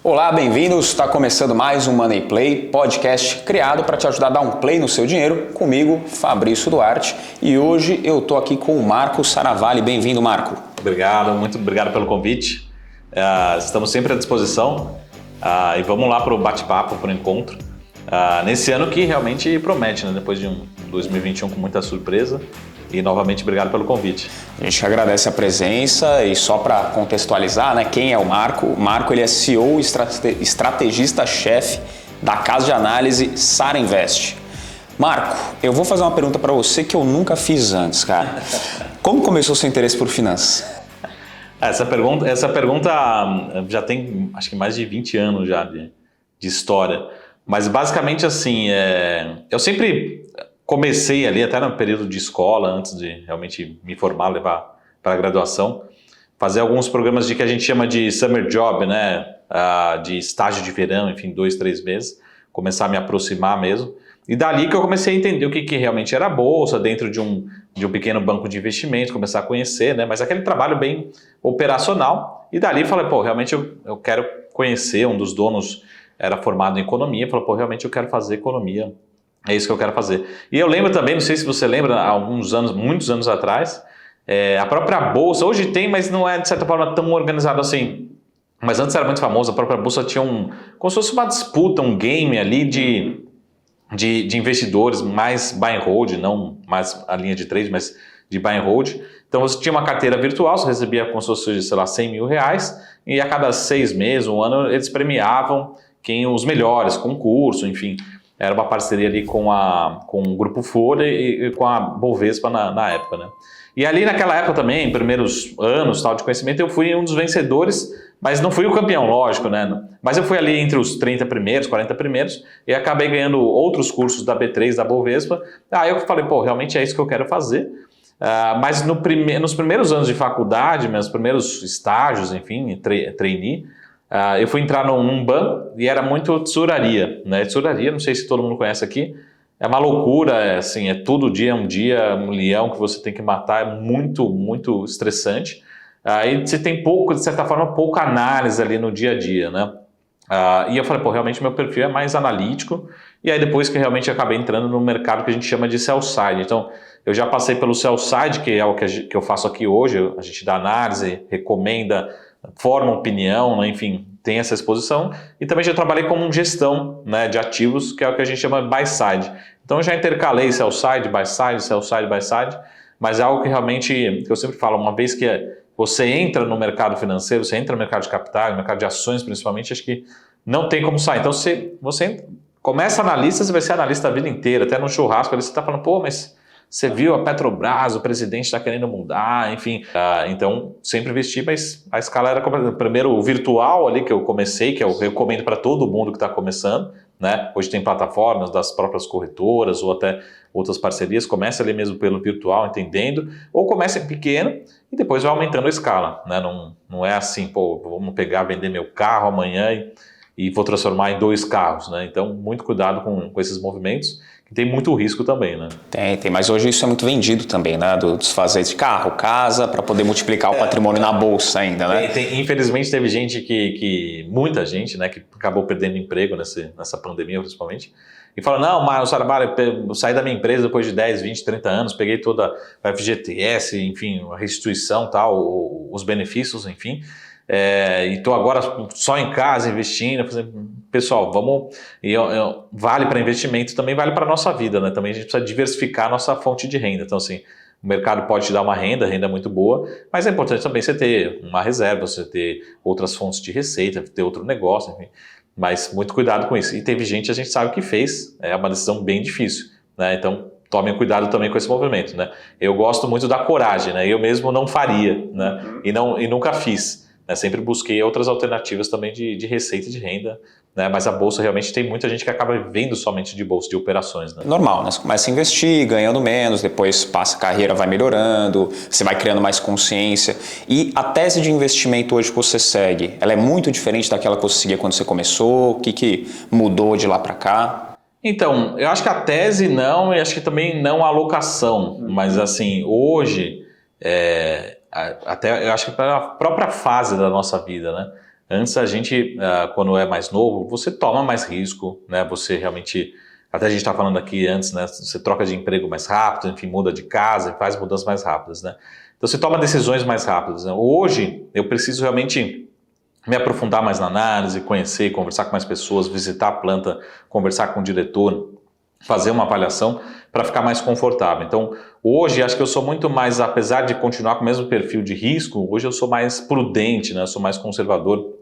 Olá, bem-vindos! Está começando mais um Money Play, podcast criado para te ajudar a dar um play no seu dinheiro, comigo, Fabrício Duarte. E hoje eu estou aqui com o Marco Saravalli. Bem-vindo, Marco. Obrigado, muito obrigado pelo convite. Estamos sempre à disposição e vamos lá para o bate-papo, para o encontro. Nesse ano que realmente promete, né? Depois de um 2021 com muita surpresa. E novamente, obrigado pelo convite. A gente agradece a presença e só para contextualizar, né, quem é o Marco? O Marco ele é CEO e estrategista-chefe da casa de análise Sara Invest. Marco, eu vou fazer uma pergunta para você que eu nunca fiz antes, cara. Como começou o seu interesse por finanças? Essa pergunta já tem, acho que mais de 20 anos já de história. Mas basicamente assim, eu sempre comecei ali até no período de escola, antes de realmente me formar, levar para a graduação, fazer alguns programas de que a gente chama de summer job, né? De estágio de verão, enfim, 2, 3 meses, começar a me aproximar mesmo. E dali que eu comecei a entender o que realmente era a bolsa, dentro de um pequeno banco de investimentos, começar a conhecer, né? Mas aquele trabalho bem operacional. E dali falei, pô, realmente eu quero conhecer. Um dos donos era formado em economia, falou, pô, realmente eu quero fazer economia. É isso que eu quero fazer. E eu lembro também, não sei se você lembra, há alguns anos, muitos anos atrás, a própria bolsa, hoje tem, mas não é de certa forma tão organizado assim. Mas antes era muito famoso, a própria bolsa tinha como se fosse uma disputa, um game ali de investidores, mais buy and hold, não mais a linha de trade, mas de buy and hold. Então você tinha uma carteira virtual, você recebia como se fosse, sei lá, 100 mil reais, e a cada 6 meses, um ano, eles premiavam os melhores, concurso, enfim. Era uma parceria ali com o Grupo Folha e com a Bovespa na época, né? E ali naquela época também, primeiros anos tal, de conhecimento, eu fui um dos vencedores, mas não fui o campeão, lógico, né? Mas eu fui ali entre os 30 primeiros, 40 primeiros, e acabei ganhando outros cursos da B3, da Bovespa. Aí eu falei, pô, realmente é isso que eu quero fazer. Mas nos primeiros anos de faculdade, meus primeiros estágios, enfim, trainee, eu fui entrar num banco e era muito tesouraria, né? Tesouraria, não sei se todo mundo conhece aqui, é uma loucura, assim, é todo dia um leão que você tem que matar, é muito, muito estressante. E você tem de certa forma, pouca análise ali no dia a dia, né? E eu falei, pô, realmente meu perfil é mais analítico, e aí depois que realmente acabei entrando no mercado que a gente chama de sell side. Então, eu já passei pelo sell side, que é o que eu faço aqui hoje, a gente dá análise, recomenda, forma opinião, né? Enfim, tem essa exposição. E também já trabalhei como gestão, né, de ativos, que é o que a gente chama buy side. Então eu já intercalei sell side, buy side, mas é algo que realmente, que eu sempre falo, uma vez que você entra no mercado financeiro, você entra no mercado de capitais, no mercado de ações principalmente, acho que não tem como sair. Então você começa analista, você vai ser analista a vida inteira, até no churrasco ali você está falando, pô, mas você viu a Petrobras, o presidente está querendo mudar, enfim. Então, sempre investi, mas a escala era primeiro o virtual ali que eu comecei, que eu recomendo para todo mundo que está começando, né? Hoje tem plataformas das próprias corretoras ou até outras parcerias. Começa ali mesmo pelo virtual, entendendo, ou começa em pequeno e depois vai aumentando a escala, né? Não é assim, pô, vamos vender meu carro amanhã e vou transformar em 2 carros, né? Então, muito cuidado com esses movimentos, que tem muito risco também, né? Tem, mas hoje isso é muito vendido também, né? Do desfazer de carro, casa, para poder multiplicar o patrimônio na bolsa ainda, né? Infelizmente teve gente muita gente, né, que acabou perdendo emprego nessa pandemia principalmente, e fala, não, mas eu saí da minha empresa depois de 10, 20, 30 anos, peguei toda a FGTS, enfim, a restituição, tal, os benefícios, enfim, e estou agora só em casa investindo. Pessoal, vamos, vale para investimento, também vale para a nossa vida, né? Também a gente precisa diversificar a nossa fonte de renda. Então, assim, o mercado pode te dar uma renda muito boa, mas é importante também você ter uma reserva, você ter outras fontes de receita, ter outro negócio, enfim. Mas muito cuidado com isso. E teve gente, a gente sabe que fez, é uma decisão bem difícil, né? Então, tomem cuidado também com esse movimento, né? Eu gosto muito da coragem, né? Eu mesmo não faria, né? E nunca fiz, né? Sempre busquei outras alternativas também de receita e de renda, né? Mas a bolsa realmente tem muita gente que acaba vivendo somente de bolsa, de operações, né? Normal, né? Você começa a investir, ganhando menos, depois passa a carreira, vai melhorando, você vai criando mais consciência. E a tese de investimento hoje que você segue, ela é muito diferente daquela que você seguia quando você começou? O que mudou de lá para cá? Então, eu acho que a tese não, e acho que também não a alocação. Mas assim, hoje, até eu acho que pela própria fase da nossa vida, né? Antes a gente, quando é mais novo, você toma mais risco, né? Você realmente, até a gente está falando aqui antes, né? Você troca de emprego mais rápido, enfim, muda de casa, faz mudanças mais rápidas, né? Então você toma decisões mais rápidas, né? Hoje eu preciso realmente me aprofundar mais na análise, conhecer, conversar com mais pessoas, visitar a planta, conversar com o diretor, fazer uma avaliação para ficar mais confortável. Então, hoje, acho que eu sou muito mais, apesar de continuar com o mesmo perfil de risco, hoje eu sou mais prudente, né? Eu sou mais conservador,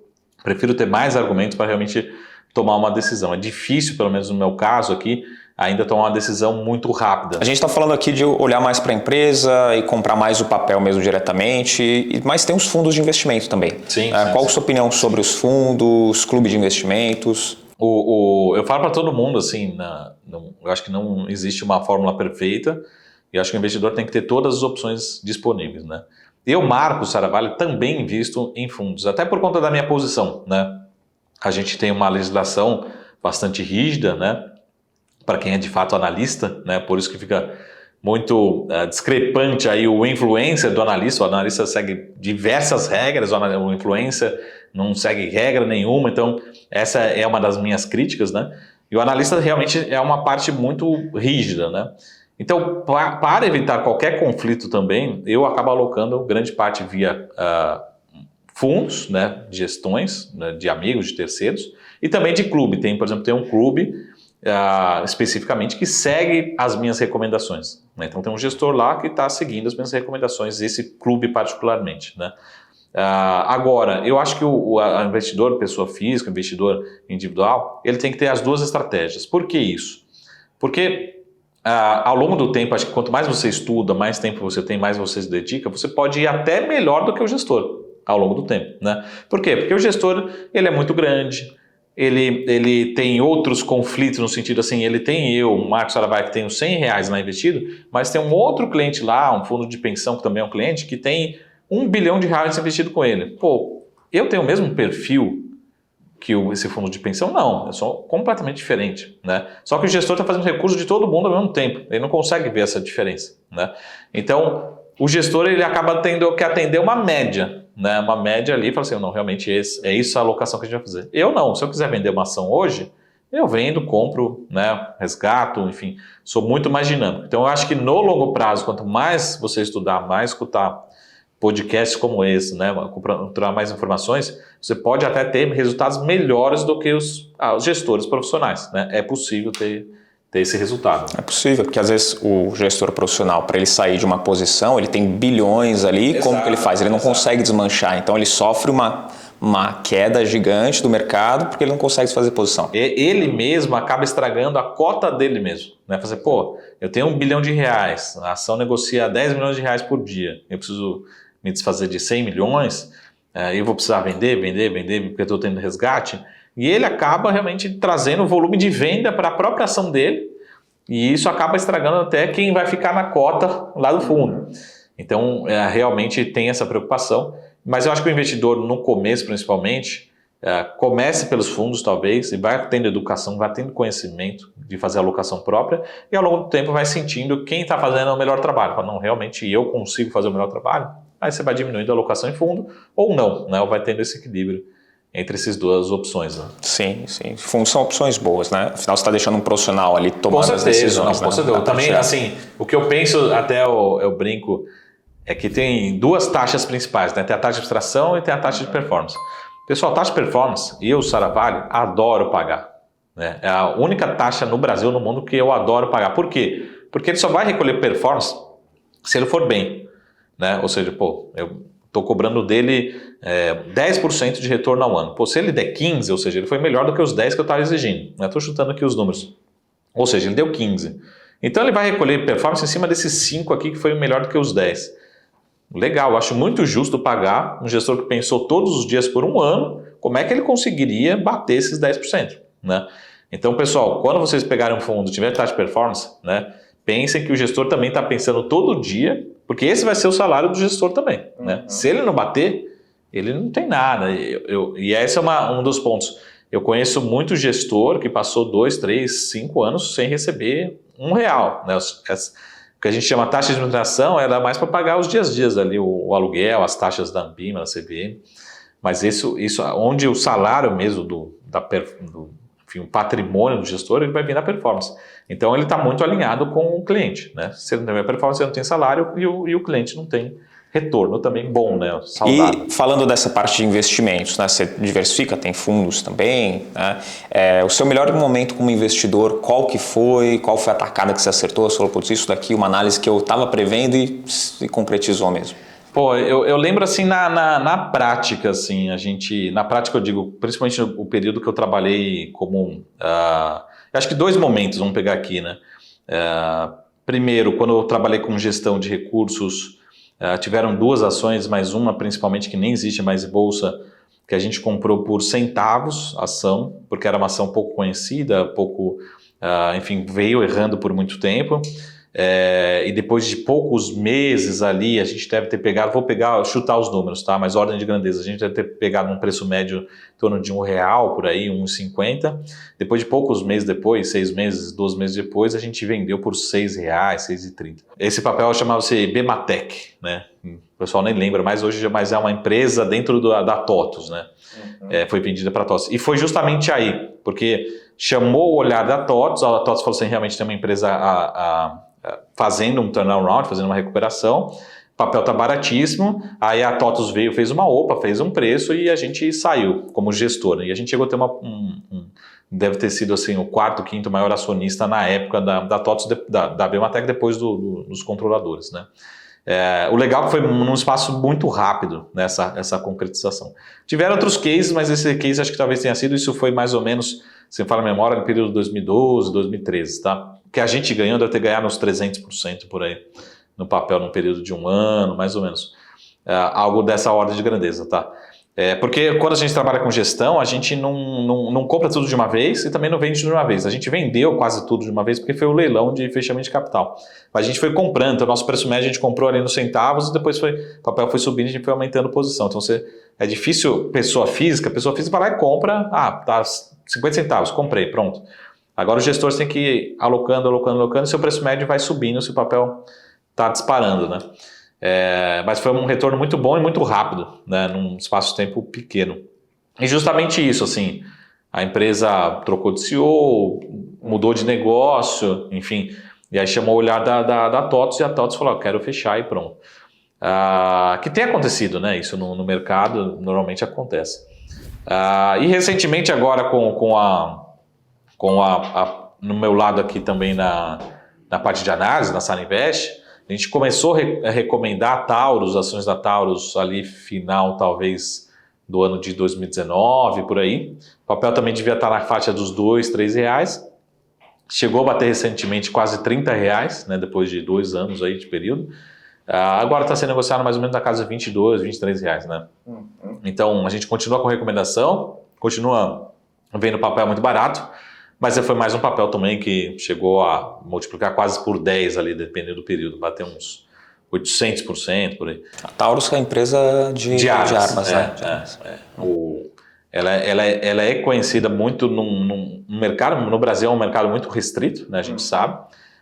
prefiro ter mais argumentos para realmente tomar uma decisão. É difícil, pelo menos no meu caso aqui, ainda tomar uma decisão muito rápida. A gente está falando aqui de olhar mais para a empresa e comprar mais o papel mesmo diretamente, mas tem os fundos de investimento também. Sim, qual a sua opinião sobre os fundos, clube de investimentos? Eu falo para todo mundo, assim, eu acho que não existe uma fórmula perfeita e acho que o investidor tem que ter todas as opções disponíveis, né? Eu, Marcos Saravalli, também invisto em fundos, até por conta da minha posição, né? A gente tem uma legislação bastante rígida, né? Para quem é de fato analista, né? Por isso que fica muito discrepante aí o influencer do analista. O analista segue diversas regras, o influencer não segue regra nenhuma, então essa é uma das minhas críticas, né? E o analista realmente é uma parte muito rígida, né? Então, para evitar qualquer conflito também, eu acabo alocando grande parte via fundos, né, de gestões, né, de amigos, de terceiros, e também de clube. Por exemplo, tem um clube especificamente que segue as minhas recomendações, né? Então tem um gestor lá que está seguindo as minhas recomendações, esse clube particularmente, né? Agora, eu acho que o investidor, pessoa física, investidor individual, ele tem que ter as duas estratégias. Por que isso? Porque ao longo do tempo, acho que quanto mais você estuda, mais tempo você tem, mais você se dedica, você pode ir até melhor do que o gestor ao longo do tempo, né? Por quê? Porque o gestor, ele é muito grande, ele tem outros conflitos no sentido assim, ele tem o Marcos Saravalli, que tem os R$100 lá investido, mas tem um outro cliente lá, um fundo de pensão que também é um cliente, que tem R$1 bilhão investido com ele. Pô, eu tenho o mesmo perfil que esse fundo de pensão? Não, eu sou completamente diferente, né? Só que o gestor está fazendo recurso de todo mundo ao mesmo tempo, ele não consegue ver essa diferença, né? Então, o gestor ele acaba tendo que atender uma média, né? Uma média ali e fala assim, não, realmente é isso a alocação que a gente vai fazer. Eu não, se eu quiser vender uma ação hoje, eu vendo, compro, né? Resgato, enfim, sou muito mais dinâmico. Então, eu acho que no longo prazo, quanto mais você estudar, mais escutar podcasts como esse, né, procurar mais informações, você pode até ter resultados melhores do que os gestores profissionais, né? É possível ter esse resultado. É possível, porque às vezes o gestor profissional, para ele sair de uma posição, ele tem bilhões ali, exato, como que ele faz? Ele não consegue desmanchar, então ele sofre uma queda gigante do mercado porque ele não consegue fazer posição. Ele mesmo acaba estragando a cota dele mesmo, né? Fazer, pô, eu tenho R$1 bilhão, a ação negocia R$10 milhões por dia, eu preciso me desfazer de 100 milhões, eu vou precisar vender, porque eu estou tendo resgate, e ele acaba realmente trazendo o volume de venda para a própria ação dele, e isso acaba estragando até quem vai ficar na cota lá do fundo. Então, realmente tem essa preocupação, mas eu acho que o investidor, no começo principalmente, comece pelos fundos talvez, e vai tendo educação, vai tendo conhecimento de fazer a alocação própria, e ao longo do tempo vai sentindo quem está fazendo o melhor trabalho. Fala, não, realmente eu consigo fazer o melhor trabalho? Aí você vai diminuindo a alocação em fundo, ou não, né? Ou vai tendo esse equilíbrio entre essas duas opções. Né? Sim, sim. Fundos são opções boas, né? Afinal, você está deixando um profissional ali tomando as decisões. Com certeza. Também, assim, o que eu penso, até eu brinco, é que tem duas taxas principais, né? Tem a taxa de abstração e tem a taxa de performance. Pessoal, taxa de performance, eu, Saravalli, adoro pagar. Né? É a única taxa no Brasil, no mundo, que eu adoro pagar. Por quê? Porque ele só vai recolher performance se ele for bem. Né? Ou seja, pô, eu estou cobrando dele 10% de retorno ao ano. Pô, se ele der 15%, ou seja, ele foi melhor do que os 10% que eu estava exigindo. Estou chutando aqui os números. Ou seja, ele deu 15%. Então ele vai recolher performance em cima desses 5 aqui que foi melhor do que os 10%. Legal, eu acho muito justo pagar um gestor que pensou todos os dias por um ano, como é que ele conseguiria bater esses 10%. Né? Então, pessoal, quando vocês pegarem um fundo e tiver taxa de performance, né, pensem que o gestor também está pensando todo dia, porque esse vai ser o salário do gestor também. Né? Se ele não bater, ele não tem nada. E esse é um dos pontos. Eu conheço muito gestor que passou 2, 3, 5 anos sem receber R$1. Né? O que a gente chama taxa de administração era mais para pagar os dias ali, o aluguel, as taxas da Ambima, da CVM. Mas isso onde o salário mesmo enfim, o patrimônio do gestor, ele vai vir na performance. Então ele está muito alinhado com o cliente, né? Se ele não tem performance, ele não tem salário e o cliente não tem retorno também bom, né? Saudável. E falando dessa parte de investimentos, né? Você diversifica, tem fundos também, né? O seu melhor momento como investidor, qual foi a tacada que você acertou? Você falou, putz, isso daqui, uma análise que eu estava prevendo e se concretizou mesmo. Pô, eu lembro assim na prática, assim, na prática eu digo, principalmente o período que eu trabalhei como, acho que 2 momentos, vamos pegar aqui, né? Primeiro, quando eu trabalhei com gestão de recursos, tiveram 2 ações, mas uma principalmente que nem existe mais em bolsa, que a gente comprou por centavos a ação, porque era uma ação pouco conhecida, enfim, veio errando por muito tempo. E depois de poucos meses ali, a gente deve ter pegado, chutar os números, tá? Mas ordem de grandeza, a gente deve ter pegado um preço médio em torno de R$1 por aí, R$1,50. Depois de poucos meses depois, 6 meses, 12 meses depois, a gente vendeu por R$6, R$6,30. Esse papel chamava-se Bematec, né? O pessoal nem lembra mais hoje, mas é uma empresa dentro da TOTVS, né? Foi vendida para a TOTVS. E foi justamente aí, porque chamou o olhar da TOTVS, a TOTVS falou assim, realmente tem uma empresa fazendo um turnaround, fazendo uma recuperação, o papel está baratíssimo, aí a TOTVS veio, fez uma OPA, fez um preço e a gente saiu como gestor, né? E a gente chegou a ter deve ter sido assim, o 4º, 5º maior acionista na época da TOTVS, da Bematec, depois dos controladores, né? O legal foi num espaço muito rápido, né, essa concretização. Tiveram outros cases, mas esse case acho que talvez tenha sido, isso foi mais ou menos, se fala a memória, no período de 2012, 2013, tá? Que a gente ganhou, deve ter ganhado uns 300% por aí, no papel, num período de 1 ano, mais ou menos. Algo dessa ordem de grandeza, tá? Porque quando a gente trabalha com gestão, a gente não compra tudo de uma vez e também não vende tudo de uma vez. A gente vendeu quase tudo de uma vez porque foi o leilão de fechamento de capital. Mas a gente foi comprando, então o nosso preço médio a gente comprou ali nos centavos e depois o papel foi subindo e a gente foi aumentando a posição. Então é difícil, pessoa física vai lá e compra, tá 50 centavos, comprei, pronto. Agora o gestor tem que ir alocando, e seu preço médio vai subindo se o papel está disparando, né? Mas foi um retorno muito bom e muito rápido, né? Num espaço de tempo pequeno. E justamente isso, assim, a empresa trocou de CEO, mudou de negócio, enfim, e aí chamou o olhar da TOTVS e a TOTVS falou, quero fechar e pronto. Que tem acontecido, né? Isso no mercado normalmente acontece. E recentemente agora no meu lado aqui também na parte de análise, na Sarinvest, a gente começou a recomendar ações da Taurus ali final talvez do ano de 2019, por aí. O papel também devia estar na faixa dos R$2, R$3. Chegou a bater recentemente quase R$30, né, depois de 2 anos aí de período. Agora está sendo negociado mais ou menos na casa de R$22, R$23, né? Então a gente continua com recomendação, continua vendo papel muito barato, mas foi mais um papel também que chegou a multiplicar quase por 10 ali, dependendo do período, bater uns 800% por aí. A Taurus é a empresa de armas, né? Ela é conhecida muito num mercado, no Brasil é um mercado muito restrito, né, a gente sabe,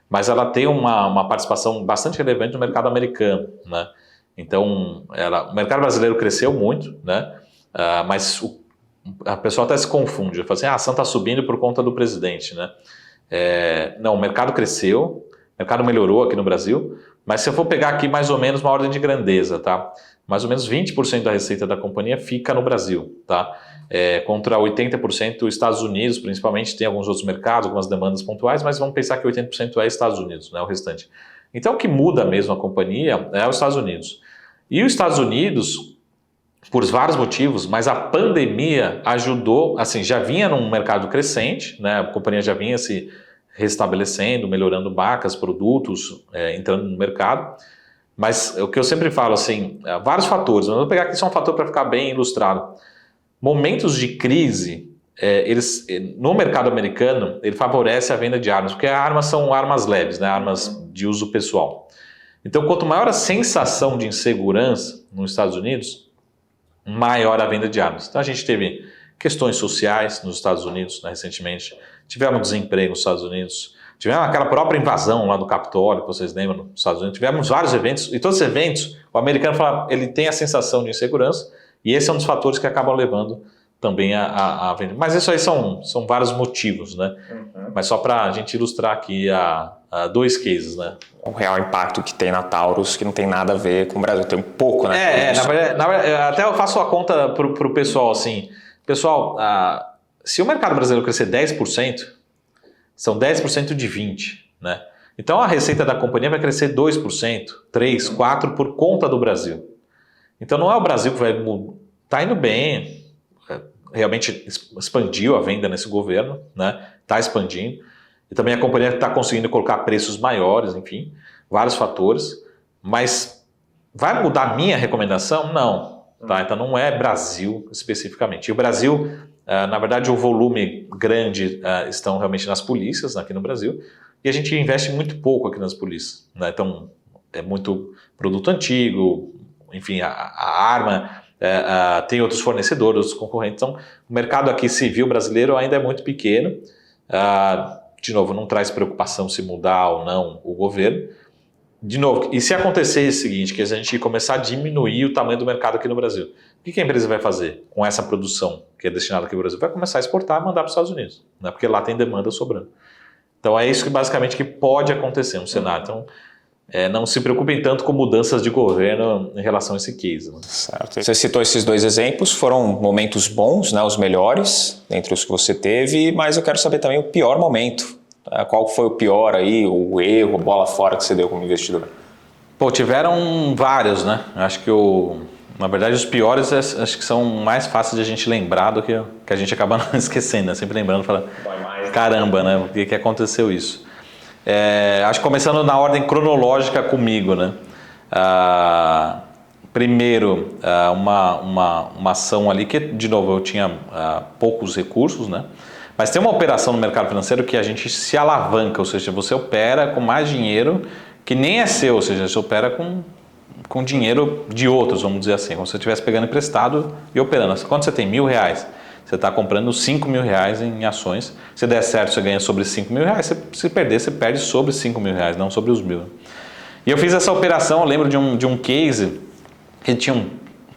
mas ela tem uma participação bastante relevante no mercado americano, né? Então, o mercado brasileiro cresceu muito, né? Mas a pessoa até se confunde, fala assim, a ação está subindo por conta do presidente, né? Não, o mercado cresceu, o mercado melhorou aqui no Brasil, mas se eu for pegar aqui mais ou menos uma ordem de grandeza, tá? Mais ou menos 20% da receita da companhia fica no Brasil, tá? Contra 80% dos Estados Unidos, principalmente, tem alguns outros mercados, algumas demandas pontuais, mas vamos pensar que 80% é Estados Unidos, né? O restante. Então, o que muda mesmo a companhia é os Estados Unidos. E os Estados Unidos, por vários motivos, mas a pandemia ajudou, assim, já vinha num mercado crescente, né? A companhia já vinha se restabelecendo, melhorando marcas, produtos, entrando no mercado, mas o que eu sempre falo, assim, vários fatores, mas eu vou pegar aqui só um fator para ficar bem ilustrado. Momentos de crise, no mercado americano, ele favorece a venda de armas, porque armas são armas leves, né? Armas de uso pessoal. Então, quanto maior a sensação de insegurança nos Estados Unidos, maior a venda de armas. Então a gente teve questões sociais nos Estados Unidos, né, recentemente, tivemos desemprego nos Estados Unidos, tivemos aquela própria invasão lá do Capitólio, que vocês lembram, nos Estados Unidos, tivemos vários eventos, e todos os eventos, o americano fala, ele tem a sensação de insegurança, E esse é um dos fatores que acabam levando também a venda. Mas isso aí são vários motivos, né? Mas só para a gente ilustrar aqui a 2 cases, né? O real impacto que tem na Taurus, que não tem nada a ver com o Brasil, tem um pouco, né? Na verdade, até eu faço a conta para o pessoal assim. Pessoal, se o mercado brasileiro crescer 10%, são 10% de 20%, né? Então a receita da companhia vai crescer 2%, 3%, 4% por conta do Brasil. Então não é o Brasil que vai mudar. Está indo bem, realmente expandiu a venda nesse governo, né? Está expandindo. E também a companhia está conseguindo colocar preços maiores, enfim, vários fatores. Mas vai mudar a minha recomendação? Não. Tá? Então não é Brasil especificamente. E o Brasil, na verdade, o volume grande estão realmente nas polícias aqui no Brasil. E a gente investe muito pouco aqui nas polícias, né? Então é muito produto antigo, enfim, a arma... tem outros fornecedores, outros concorrentes. Então, o mercado aqui civil brasileiro ainda é muito pequeno. De novo, não traz preocupação se mudar ou não o governo. De novo, e se acontecer o seguinte, que a gente começar a diminuir o tamanho do mercado aqui no Brasil, o que a empresa vai fazer com essa produção que é destinada aqui no Brasil? Vai começar a exportar e mandar para os Estados Unidos, né? Porque lá tem demanda sobrando. Então, é isso que basicamente que pode acontecer no cenário. Então, não se preocupem tanto com mudanças de governo em relação a esse case. Né? Certo. Você citou esses 2 exemplos, foram momentos bons, né, os melhores, entre os que você teve, mas eu quero saber também o pior momento. Qual foi o pior aí, o erro, a bola fora que você deu como investidor? Pô, tiveram vários, né? Acho que na verdade os piores acho que são mais fáceis de a gente lembrar do que a gente acaba não esquecendo, né? Sempre lembrando, falando, caramba, né? Por que aconteceu isso? Acho que começando na ordem cronológica comigo, né? Primeiro, uma ação ali que, de novo, eu tinha poucos recursos, né? Mas tem uma operação no mercado financeiro que a gente se alavanca, ou seja, você opera com mais dinheiro que nem é seu, ou seja, você opera com dinheiro de outros, vamos dizer assim, como se você estivesse pegando emprestado e operando. Quando você tem R$1.000, você está comprando R$5.000 em ações. Se der certo, você ganha sobre R$5.000. Se perder, você perde sobre R$5.000, não sobre os 1.000. E eu fiz essa operação, eu lembro de um case que tinha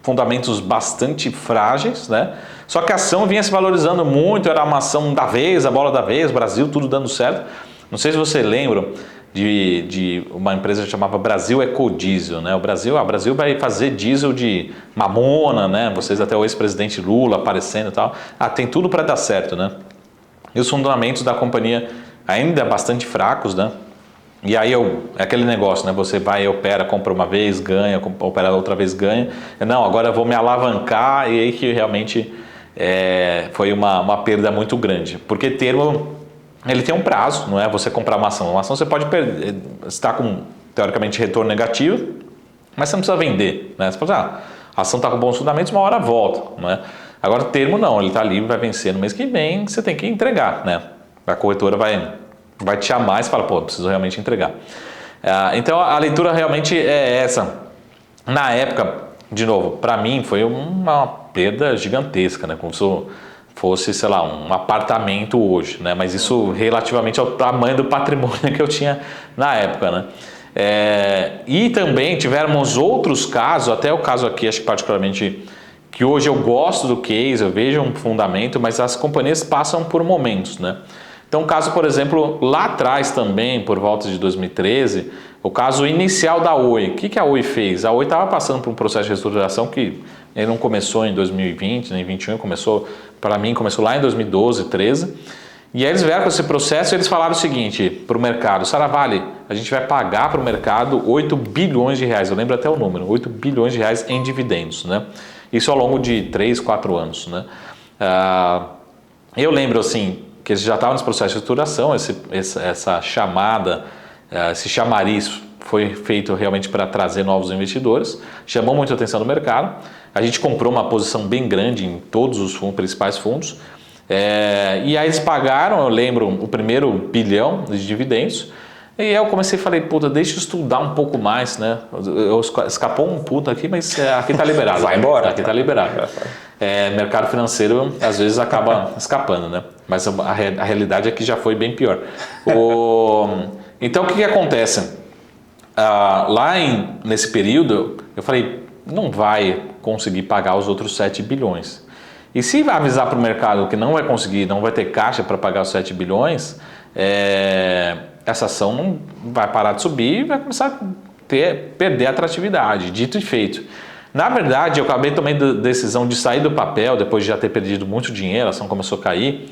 fundamentos bastante frágeis, né? Só que a ação vinha se valorizando muito, era uma ação da vez, a bola da vez, Brasil, tudo dando certo. Não sei se você lembra de uma empresa que chamava Brasil Ecodiesel, né? O Brasil vai fazer diesel de mamona, né? Vocês até o ex-presidente Lula aparecendo e tal. Tem tudo para dar certo, né? E os fundamentos da companhia ainda bastante fracos, né? E aí é aquele negócio, né? Você vai, opera, compra uma vez, ganha, opera outra vez, ganha. Não, agora eu vou me alavancar, e aí que realmente foi uma perda muito grande. Porque termo, ele tem um prazo, não é? Você comprar uma ação. Uma ação você pode perder, está com, teoricamente, retorno negativo, mas você não precisa vender, né? Você pode a ação está com bons fundamentos, uma hora volta, não é? Agora, termo não, ele está ali, vai vencer no mês que vem, você tem que entregar, né? A corretora vai te chamar e você fala, pô, preciso realmente entregar. Então, a leitura realmente é essa. Na época, de novo, para mim foi uma perda gigantesca, né? Como se fosse, sei lá, um apartamento hoje, né? Mas isso relativamente ao tamanho do patrimônio que eu tinha na época, né? E também tivemos outros casos, até o caso aqui, acho que particularmente, que hoje eu gosto do case, eu vejo um fundamento, mas as companhias passam por momentos, né? Então, o caso, por exemplo, lá atrás também, por volta de 2013, o caso inicial da Oi. O que a Oi fez? A Oi estava passando por um processo de reestruturação que ele não começou em 2020, nem em 2021, para mim começou lá em 2012, 2013. E aí eles vieram com esse processo e eles falaram o seguinte para o mercado: Saravale, a gente vai pagar para o mercado 8 bilhões de reais, eu lembro até o número, 8 bilhões de reais em dividendos, né? Isso ao longo de 3, 4 anos, né? Eu lembro assim que eles já estavam nesse processo de estruturação, essa chamada, esse chamariz foi feito realmente para trazer novos investidores, chamou muito a atenção do mercado. A gente comprou uma posição bem grande em todos os principais fundos, e aí eles pagaram, eu lembro, o primeiro bilhão de dividendos. E aí eu comecei e falei, puta, deixa eu estudar um pouco mais, né? Escapou um puta aqui, mas aqui tá liberado. Vai embora. Aqui tá liberado. Mercado financeiro às vezes acaba escapando, né? Mas a realidade é que já foi bem pior. Então o que acontece? Nesse período eu falei, não vai conseguir pagar os outros 7 bilhões. E se avisar para o mercado que não vai conseguir, não vai ter caixa para pagar os 7 bilhões, essa ação não vai parar de subir e vai começar a perder a atratividade, dito e feito. Na verdade, eu acabei tomando a decisão de sair do papel, depois de já ter perdido muito dinheiro, a ação começou a cair,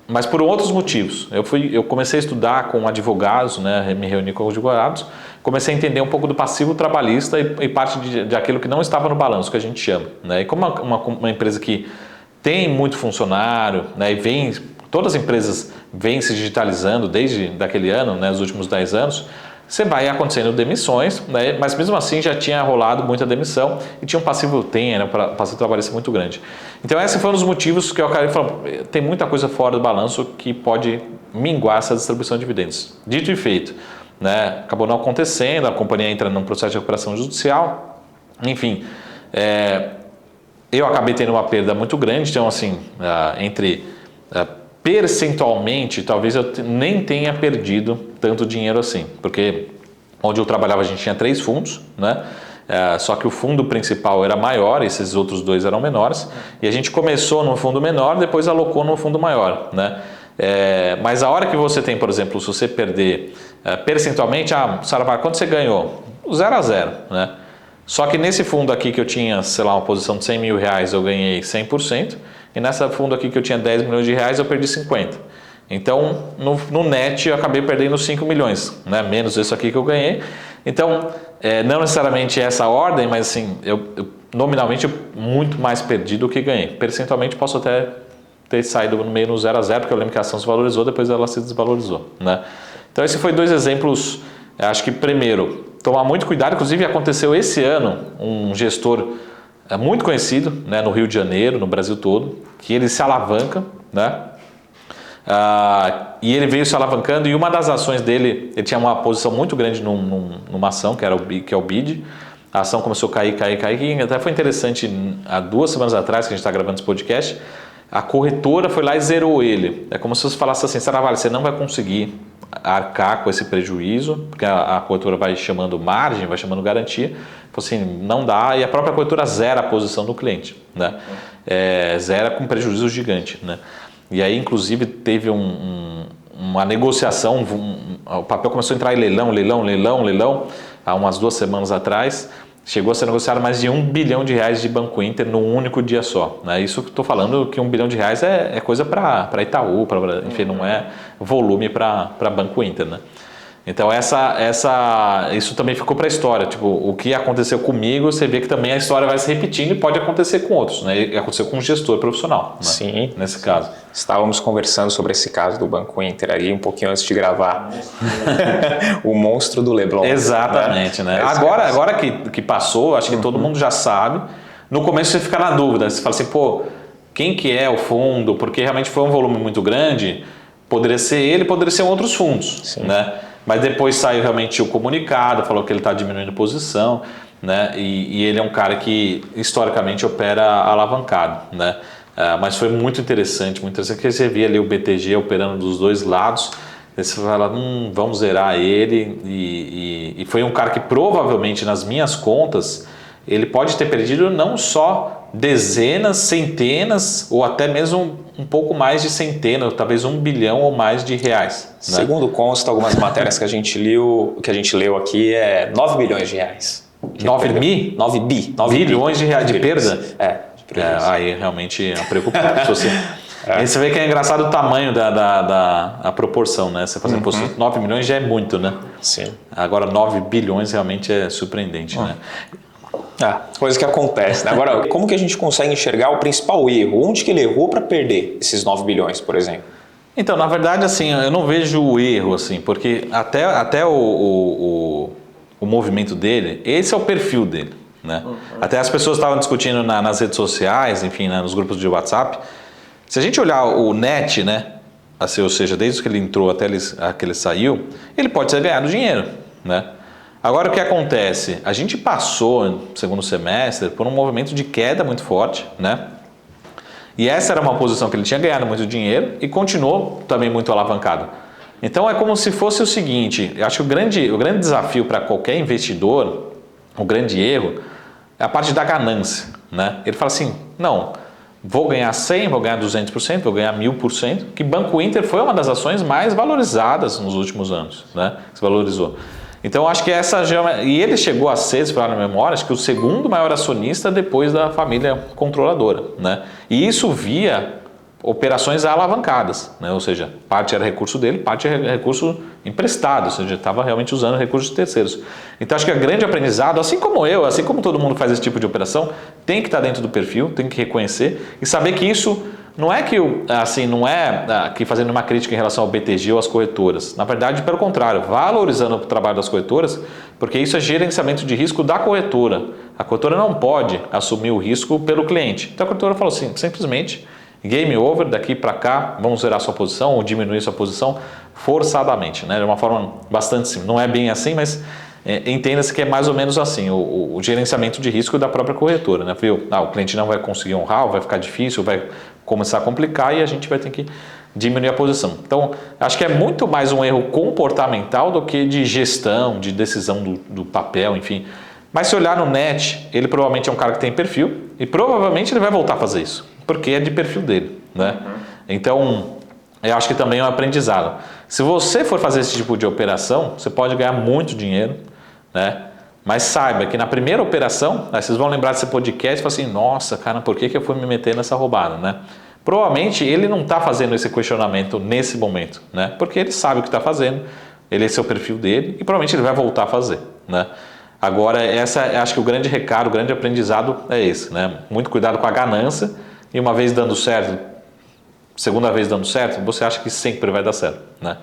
mas por outros motivos. Eu comecei a estudar com advogados, né, me reuni com advogados, comecei a entender um pouco do passivo trabalhista e parte de aquilo que não estava no balanço, que a gente chama. Né? E como uma empresa que tem muito funcionário, né, e todas as empresas vêm se digitalizando desde daquele ano, né, os últimos 10 anos, você vai acontecendo demissões, né? Mas mesmo assim já tinha rolado muita demissão e tinha um passivo trabalhista muito grande. Então esse foi um dos motivos que eu acabei falando, tem muita coisa fora do balanço que pode minguar essa distribuição de dividendos. Dito e feito, né? Acabou não acontecendo, a companhia entra num processo de recuperação judicial, enfim, eu acabei tendo uma perda muito grande, então assim, percentualmente, talvez eu nem tenha perdido tanto dinheiro assim, porque onde eu trabalhava a gente tinha 3 fundos, né? Só que o fundo principal era maior, esses outros 2 eram menores, e a gente começou no fundo menor, depois alocou no fundo maior, né? Mas a hora que você tem, por exemplo, se você perder percentualmente, Saravá, quanto você ganhou? 0 a 0, né? Só que nesse fundo aqui que eu tinha, sei lá, uma posição de 100 mil reais, eu ganhei 100%, e nessa fundo aqui que eu tinha 10 milhões de reais, eu perdi 50. Então, no net, eu acabei perdendo 5 milhões, né? Menos isso aqui que eu ganhei. Então, não necessariamente essa ordem, mas assim, eu nominalmente muito mais perdi do que ganhei. Percentualmente, posso até ter saído no meio no 0 a 0, porque eu lembro que a ação se valorizou, depois ela se desvalorizou, né? Então, esses foram 2 exemplos. Acho que, primeiro, tomar muito cuidado. Inclusive, aconteceu esse ano um gestor muito conhecido, né, no Rio de Janeiro, no Brasil todo, que ele se alavanca, né? E ele veio se alavancando, e uma das ações dele, ele tinha uma posição muito grande numa ação, que é o BID. A ação começou a cair, e até foi interessante, há 2 semanas atrás, que a gente está gravando esse podcast, a corretora foi lá e zerou ele. É como se você falasse assim, Saravá, você não vai conseguir arcar com esse prejuízo, porque a corretora vai chamando margem, vai chamando garantia, assim, não dá, e a própria corretora zera a posição do cliente, né? Zera com prejuízo gigante, né? E aí, inclusive, teve uma negociação, o papel começou a entrar em leilão, há umas 2 semanas atrás, chegou a ser negociado mais de 1 bilhão de reais de Banco Inter num único dia só, né? Isso que estou falando, que 1 bilhão de reais é coisa para Itaú, enfim, não é volume para Banco Inter, né? Então isso também ficou para a história, tipo, o que aconteceu comigo, você vê que também a história vai se repetindo e pode acontecer com outros, né? E aconteceu com um gestor profissional, né? Sim. Nesse caso. Estávamos conversando sobre esse caso do Banco Inter ali um pouquinho antes de gravar. O monstro do Leblon. Exatamente, né? Agora que passou, acho que todo mundo já sabe. No começo você fica na dúvida, você fala assim, pô, quem que é o fundo? Porque realmente foi um volume muito grande, poderia ser ele, poderia ser outros fundos, sim, né? Mas depois saiu realmente o comunicado, falou que ele está diminuindo posição, né? E ele é um cara que historicamente opera alavancado, né? Mas foi muito interessante, que você via ali o BTG operando dos 2 lados, aí você fala, vamos zerar ele, e foi um cara que provavelmente nas minhas contas, ele pode ter perdido não só dezenas, centenas, ou até mesmo um pouco mais de centenas, talvez 1 bilhão ou mais de reais. Né? Segundo consta, algumas matérias que a gente leu aqui, 9 bilhões de reais. 9 bilhões de reais de perda? Aí realmente é preocupante. Aí você vê que é engraçado o tamanho da proporção, né? Você fazer 9 milhões já é muito, né? Sim. Agora 9 bilhões realmente é surpreendente, né? Coisa que acontece, né? Agora, como que a gente consegue enxergar o principal erro? Onde que ele errou para perder esses 9 bilhões, por exemplo? Então, na verdade, assim, eu não vejo o erro, assim, porque até o movimento dele, esse é o perfil dele, né? Até as pessoas estavam discutindo nas redes sociais, enfim, né, nos grupos de WhatsApp. Se a gente olhar o net, né, assim, ou seja, desde que ele entrou até que ele saiu, ele pode ter ganhado dinheiro, né? Agora o que acontece? A gente passou no segundo semestre por um movimento de queda muito forte, né? E essa era uma posição que ele tinha ganhado muito dinheiro e continuou também muito alavancado. Então é como se fosse o seguinte, eu acho que o grande desafio para qualquer investidor, o grande erro, é a parte da ganância, né? Ele fala assim, não, vou ganhar 100%, vou ganhar 200%, vou ganhar 1000%, que Banco Inter foi uma das ações mais valorizadas nos últimos anos, né? Se valorizou. Então, acho que e ele chegou a ser, se falar na memória, acho que o segundo maior acionista depois da família controladora, né? E isso via operações alavancadas, né? Ou seja, parte era recurso dele, parte era recurso emprestado, ou seja, estava realmente usando recursos de terceiros. Então, acho que é grande aprendizado, assim como todo mundo faz esse tipo de operação, tem que estar dentro do perfil, tem que reconhecer e saber que isso não é que fazendo uma crítica em relação ao BTG ou às corretoras. Na verdade, pelo contrário, valorizando o trabalho das corretoras, porque isso é gerenciamento de risco da corretora. A corretora não pode assumir o risco pelo cliente. Então, a corretora falou assim, simplesmente, game over, daqui para cá, vamos zerar sua posição ou diminuir sua posição forçadamente, né? De uma forma bastante simples. Não é bem assim, mas entenda-se que é mais ou menos assim, o gerenciamento de risco da própria corretora, né? O cliente não vai conseguir honrar, vai ficar difícil, vai começar a complicar e a gente vai ter que diminuir a posição. Então, acho que é muito mais um erro comportamental do que de gestão, de decisão do papel, enfim. Mas se olhar no net, ele provavelmente é um cara que tem perfil e provavelmente ele vai voltar a fazer isso, porque é de perfil dele, né? Então, eu acho que também é um aprendizado. Se você for fazer esse tipo de operação, você pode ganhar muito dinheiro, né? Mas saiba que na primeira operação, vocês vão lembrar desse podcast e falar assim, nossa, cara, por que eu fui me meter nessa roubada, né? Provavelmente ele não está fazendo esse questionamento nesse momento, né? Porque ele sabe o que está fazendo, esse é o perfil dele e provavelmente ele vai voltar a fazer, né? Agora, acho que o grande recado, o grande aprendizado é esse, né? Muito cuidado com a ganância e uma vez dando certo, segunda vez dando certo, você acha que sempre vai dar certo, né?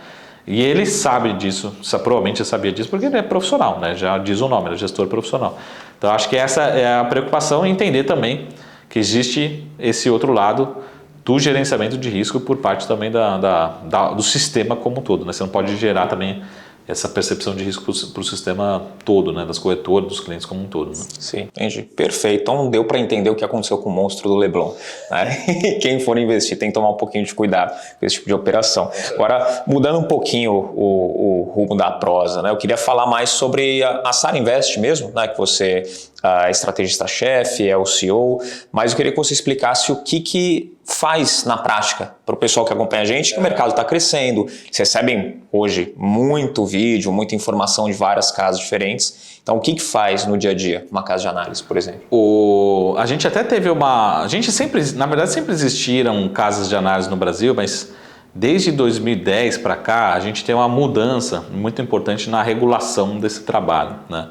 E ele sabe disso, provavelmente sabia disso porque ele é profissional, né? Já diz o nome, ele é gestor profissional. Então, acho que essa é a preocupação e entender também que existe esse outro lado do gerenciamento de risco por parte também do sistema como um todo, né? Você não pode gerar também essa percepção de risco para o sistema todo, né? Das corretoras, dos clientes como um todo, né? Sim, entendi. Perfeito. Então deu para entender o que aconteceu com o monstro do Leblon, né? Quem for investir tem que tomar um pouquinho de cuidado com esse tipo de operação. Agora, mudando um pouquinho o rumo da prosa, né? Eu queria falar mais sobre a Sara Invest mesmo, né? Que você é estrategista-chefe, é o CEO, mas eu queria que você explicasse o que faz na prática para o pessoal que acompanha a gente, que o mercado está crescendo, vocês recebem hoje muito vídeo, muita informação de várias casas diferentes. Então, o que faz no dia a dia uma casa de análise, por exemplo? A gente até teve na verdade sempre existiram casas de análise no Brasil, mas desde 2010 para cá a gente tem uma mudança muito importante na regulação desse trabalho, né?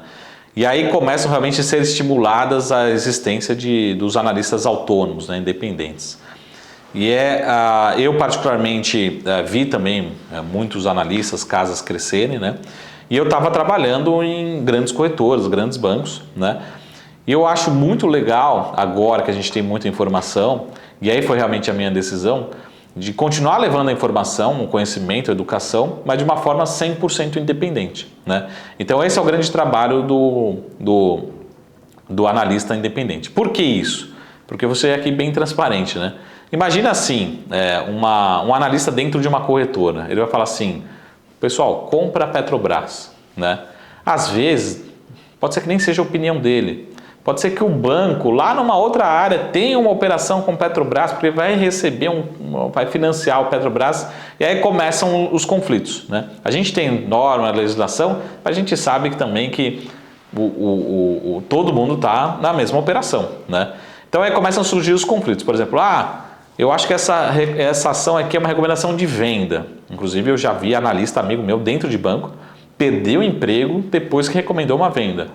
E aí começam realmente a ser estimuladas a existência dos analistas autônomos, né, independentes. E eu particularmente vi também muitos analistas, casas crescerem, né? E eu estava trabalhando em grandes corretoras, grandes bancos, né? E eu acho muito legal, agora que a gente tem muita informação, e aí foi realmente a minha decisão, de continuar levando a informação, o conhecimento, a educação, mas de uma forma 100% independente, né? Então esse é o grande trabalho do analista independente. Por que isso? Porque você é aqui bem transparente, né? Imagina assim, um analista dentro de uma corretora, ele vai falar assim, pessoal, compra a Petrobras, né? Às vezes, pode ser que nem seja a opinião dele, pode ser que o banco, lá numa outra área, tenha uma operação com Petrobras, porque vai receber, vai financiar o Petrobras, e aí começam os conflitos, né? A gente tem norma, legislação, mas a gente sabe que também que todo mundo está na mesma operação, né? Então aí começam a surgir os conflitos, por exemplo, eu acho que essa ação aqui é uma recomendação de venda. Inclusive eu já vi analista amigo meu dentro de banco, perdeu o emprego depois que recomendou uma venda.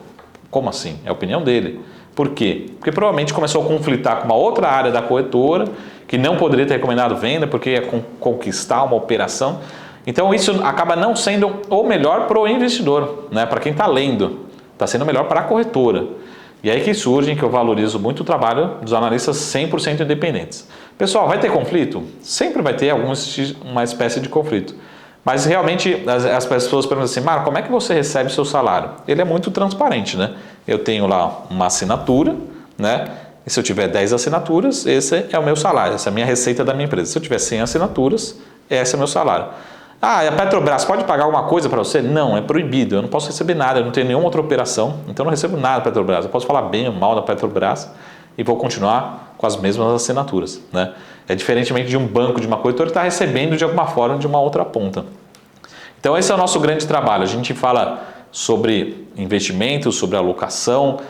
Como assim? É a opinião dele. Por quê? Porque provavelmente começou a conflitar com uma outra área da corretora que não poderia ter recomendado venda porque ia conquistar uma operação. Então isso acaba não sendo o melhor para o investidor, né? Para quem está lendo, está sendo melhor para a corretora. E aí que surge que eu valorizo muito o trabalho dos analistas 100% independentes. Pessoal, vai ter conflito? Sempre vai ter uma espécie de conflito. Mas realmente as pessoas perguntam assim, Marco, como é que você recebe seu salário? Ele é muito transparente, né? Eu tenho lá uma assinatura, né? E se eu tiver 10 assinaturas, esse é o meu salário, essa é a minha receita da minha empresa. Se eu tiver 100 assinaturas, esse é o meu salário. Ah, a Petrobras pode pagar alguma coisa para você? Não, é proibido. Eu não posso receber nada, eu não tenho nenhuma outra operação, então eu não recebo nada da Petrobras. Eu posso falar bem ou mal da Petrobras e vou continuar com as mesmas assinaturas, né? É diferentemente de um banco, de uma corretora que está recebendo de alguma forma de uma outra ponta. Então esse é o nosso grande trabalho. A gente fala sobre investimentos, sobre alocação,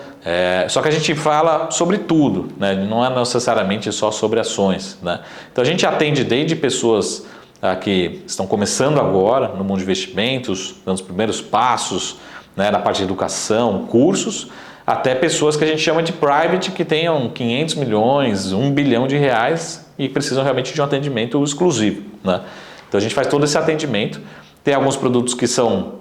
só que a gente fala sobre tudo, né? Não é necessariamente só sobre ações, né? Então a gente atende desde pessoas que estão começando agora no mundo de investimentos, dando os primeiros passos, né, na parte de educação, cursos, até pessoas que a gente chama de private, que tenham 500 milhões, 1 bilhão de reais e precisam realmente de um atendimento exclusivo, né? Então a gente faz todo esse atendimento. Tem alguns produtos que são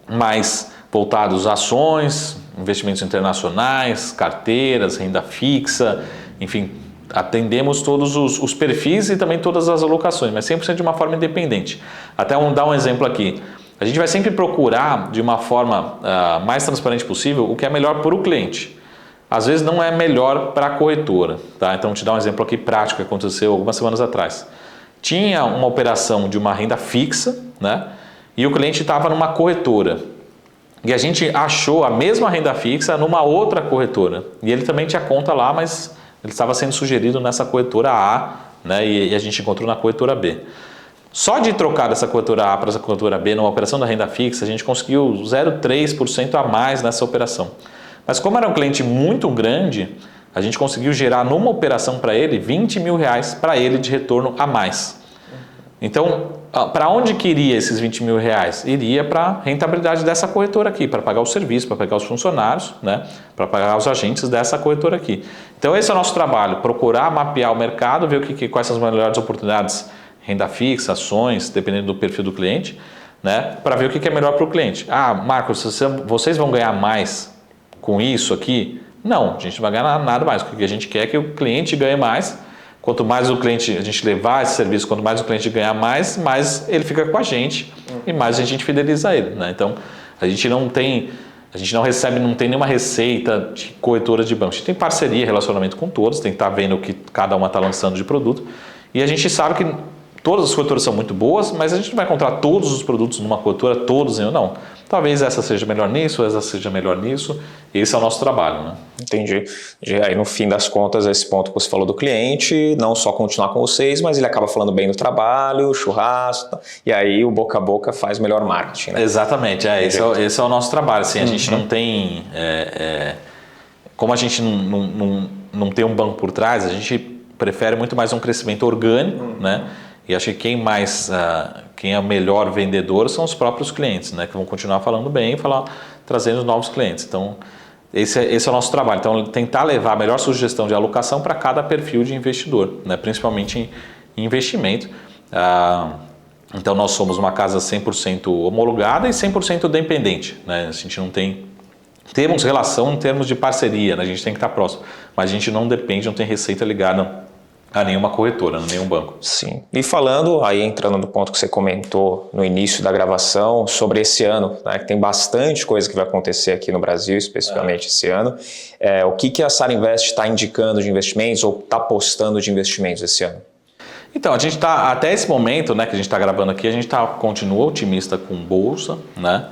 mais voltados a ações, investimentos internacionais, carteiras, renda fixa, enfim, atendemos todos os perfis e também todas as alocações, mas 100% de uma forma independente. Até dar um exemplo aqui. A gente vai sempre procurar de uma forma mais transparente possível o que é melhor para o cliente. Às vezes não é melhor para a corretora, tá? Então, vou te dar um exemplo aqui prático que aconteceu algumas semanas atrás. Tinha uma operação de uma renda fixa, né? E o cliente estava numa corretora. E a gente achou a mesma renda fixa numa outra corretora. E ele também tinha conta lá, mas ele estava sendo sugerido nessa corretora A, né? E a gente encontrou na corretora B. Só de trocar dessa corretora A para essa corretora B numa operação da renda fixa, a gente conseguiu 0,3% a mais nessa operação. Mas como era um cliente muito grande, a gente conseguiu gerar numa operação para ele 20 mil reais para ele de retorno a mais. Então, para onde que iria esses 20 mil reais? Iria para a rentabilidade dessa corretora aqui, para pagar o serviço, para pagar os funcionários, né? Para pagar os agentes dessa corretora aqui. Então esse é o nosso trabalho, procurar mapear o mercado, ver quais são as melhores oportunidades, renda fixa, ações, dependendo do perfil do cliente, né? Para ver o que é melhor para o cliente. Ah, Marcos, vocês vão ganhar mais com isso aqui? Não, a gente não vai ganhar nada mais. O que a gente quer é que o cliente ganhe mais. Quanto mais o cliente, a gente levar esse serviço, quanto mais o cliente ganhar mais ele fica com a gente e mais a gente fideliza ele, né? Então, a gente não tem nenhuma receita de corretora de banco. A gente tem parceria, relacionamento com todos, tem que estar vendo o que cada uma está lançando de produto. E a gente sabe que todas as corretoras são muito boas, mas a gente não vai encontrar todos os produtos numa corretora, todos em não. Talvez essa seja melhor nisso, essa seja melhor nisso. Esse é o nosso trabalho, né? Entendi. E aí, no fim das contas, esse ponto que você falou do cliente, não só continuar com vocês, mas ele acaba falando bem do trabalho, churrasco, e aí o boca a boca faz melhor marketing, né? Exatamente. Esse é o nosso trabalho. Assim, a gente não tem... como a gente não tem um banco por trás, a gente prefere muito mais um crescimento orgânico, né? E acho que quem é o melhor vendedor são os próprios clientes, né? Que vão continuar falando bem e trazendo novos clientes. Então, esse é o nosso trabalho. Então, tentar levar a melhor sugestão de alocação para cada perfil de investidor, né? Principalmente em investimento. Então, nós somos uma casa 100% homologada e 100% dependente, né? A gente não tem... Temos relação em termos de parceria, né? A gente tem que estar próximo, mas a gente não depende, não tem receita ligada a nenhuma corretora, a nenhum banco. Sim. E falando, aí entrando no ponto que você comentou no início da gravação, sobre esse ano, né, que tem bastante coisa que vai acontecer aqui no Brasil, especificamente esse ano. O que a Sarinvest está indicando de investimentos ou está apostando de investimentos esse ano? Então, a gente está, até esse momento, né, que a gente está gravando aqui, a gente continua otimista com bolsa, né?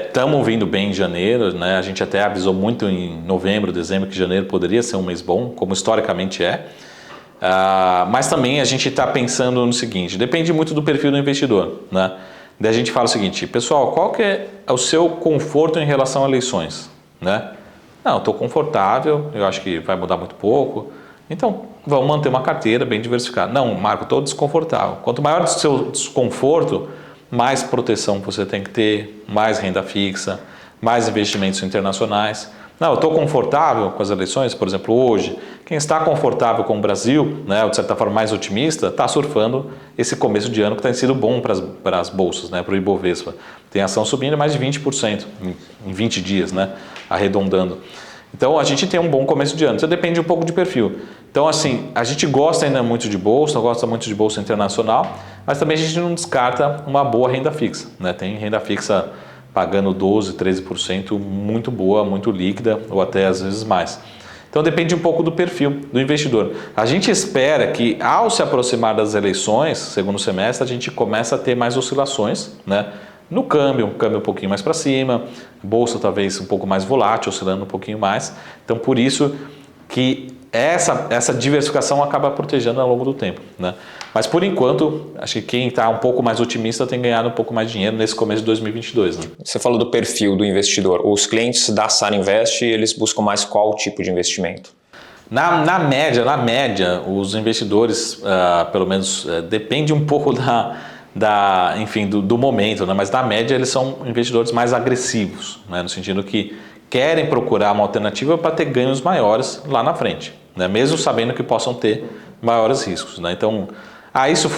Estamos vindo bem em janeiro, né? A gente até avisou muito em novembro, dezembro, que janeiro poderia ser um mês bom, como historicamente é. Mas também a gente está pensando no seguinte, depende muito do perfil do investidor, né? Daí a gente fala o seguinte, pessoal, qual que é o seu conforto em relação a eleições, né? Não, estou confortável, eu acho que vai mudar muito pouco, então vamos manter uma carteira bem diversificada. Não, Marco, estou desconfortável. Quanto maior o seu desconforto, mais proteção você tem que ter, mais renda fixa, mais investimentos internacionais. Não, eu estou confortável com as eleições, por exemplo, hoje, quem está confortável com o Brasil, né, ou de certa forma mais otimista, está surfando esse começo de ano que tem sido bom para as bolsas, né, para o Ibovespa. Tem ação subindo mais de 20% em 20 dias, né, arredondando. Então, a gente tem um bom começo de ano, isso depende um pouco de perfil. Então, assim, a gente gosta ainda muito de bolsa, gosta muito de bolsa internacional, mas também a gente não descarta uma boa renda fixa, né? Tem renda fixa pagando 12%, 13%, muito boa, muito líquida, ou até às vezes mais. Então depende um pouco do perfil do investidor. A gente espera que ao se aproximar das eleições, segundo semestre, a gente começa a ter mais oscilações, né? No câmbio, um câmbio um pouquinho mais para cima, bolsa talvez um pouco mais volátil, oscilando um pouquinho mais. Então por isso que essa diversificação acaba protegendo ao longo do tempo, né? Mas por enquanto, acho que quem está um pouco mais otimista tem ganhado um pouco mais de dinheiro nesse começo de 2022, né? Você falou do perfil do investidor. Os clientes da Sara Invest, eles buscam mais qual tipo de investimento? Na média, os investidores, pelo menos, depende um pouco do momento, né? Mas na média eles são investidores mais agressivos, né? No sentido que querem procurar uma alternativa para ter ganhos maiores lá na frente, né? Mesmo sabendo que possam ter maiores riscos, né? Então, isso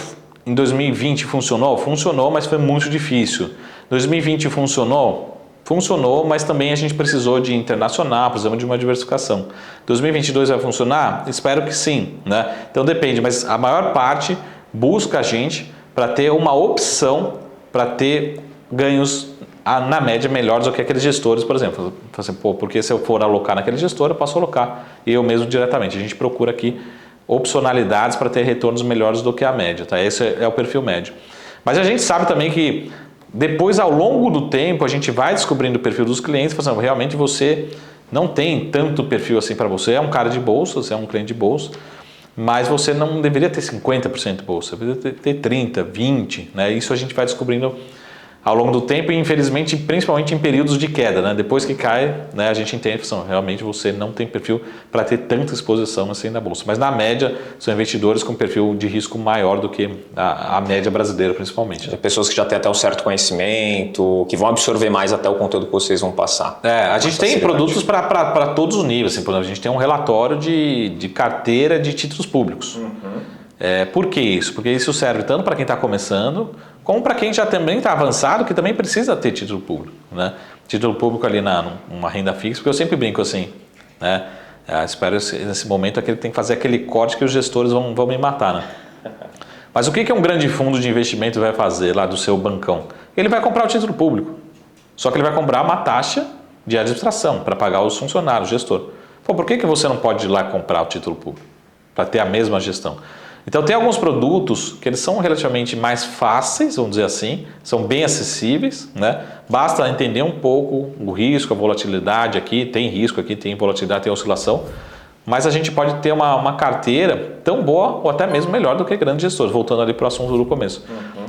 em 2020 funcionou? Funcionou, mas foi muito difícil. 2020 funcionou, mas também a gente precisou de internacional, precisamos de uma diversificação. 2022 vai funcionar? Espero que sim, né? Então depende, mas a maior parte busca a gente para ter uma opção para ter ganhos na média melhores do que aqueles gestores, por exemplo. Assim, porque se eu for alocar naquele gestor, eu posso alocar eu mesmo diretamente. A gente procura aqui opcionalidades para ter retornos melhores do que a média, tá? Esse é o perfil médio. Mas a gente sabe também que depois, ao longo do tempo, a gente vai descobrindo o perfil dos clientes, falando, realmente você não tem tanto perfil assim para você, é um cara de bolsa, você é um cliente de bolsa, mas você não deveria ter 50% bolsa, deveria ter 30%, 20%, né? Isso a gente vai descobrindo ao longo do tempo e, infelizmente, principalmente em períodos de queda, né? Depois que cai, né, a gente entende que realmente você não tem perfil para ter tanta exposição assim na bolsa. Mas na média, são investidores com perfil de risco maior do que a média brasileira, principalmente. Né? Pessoas que já têm até um certo conhecimento, que vão absorver mais até o conteúdo que vocês vão passar. A gente tem produtos para todos os níveis. Assim, por exemplo, a gente tem um relatório de carteira de títulos públicos. Por que isso? Porque isso serve tanto para quem está começando, como para quem já também está avançado, que também precisa ter título público, né? Título público ali numa renda fixa, porque eu sempre brinco assim, né? Espero nesse momento que ele tem que fazer aquele corte que os gestores vão me matar, né? Mas o que um grande fundo de investimento vai fazer lá do seu bancão? Ele vai comprar o título público, só que ele vai comprar uma taxa de administração para pagar os funcionários, o gestor. Por que você não pode ir lá comprar o título público para ter a mesma gestão? Então tem alguns produtos que eles são relativamente mais fáceis, vamos dizer assim, são bem acessíveis, né? Basta entender um pouco o risco, a volatilidade aqui, tem risco aqui, tem volatilidade, tem oscilação, mas a gente pode ter uma carteira tão boa ou até mesmo melhor do que grandes gestores, voltando ali para o assunto do começo.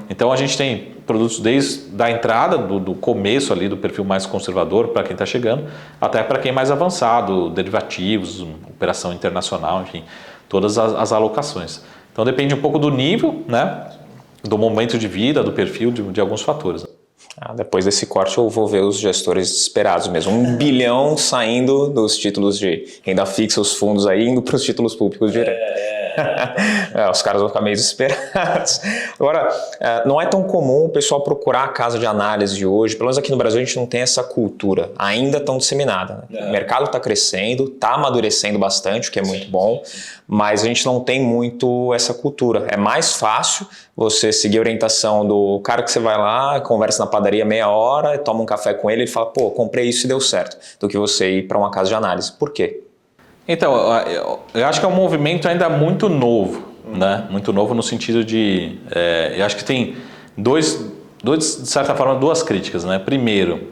Então a gente tem produtos desde a entrada, do começo ali, do perfil mais conservador para quem está chegando, até para quem é mais avançado, derivativos, operação internacional, enfim, todas as alocações. Então depende um pouco do nível, né, do momento de vida, do perfil, de alguns fatores. Depois desse corte eu vou ver os gestores desesperados mesmo. 1 bilhão saindo dos títulos de renda fixa, os fundos aí, indo para os títulos públicos direto. Os caras vão ficar meio desesperados. Agora, não é tão comum o pessoal procurar a casa de análise hoje, pelo menos aqui no Brasil a gente não tem essa cultura ainda tão disseminada. Né? O mercado está crescendo, está amadurecendo bastante, o que é muito bom, mas a gente não tem muito essa cultura. É mais fácil você seguir a orientação do cara que você vai lá, conversa na padaria meia hora, toma um café com ele e fala, comprei isso e deu certo, do que você ir para uma casa de análise. Por quê? Então, eu acho que é um movimento ainda muito novo, né? Muito novo no sentido de... eu acho que tem de certa forma, duas críticas, né? Primeiro,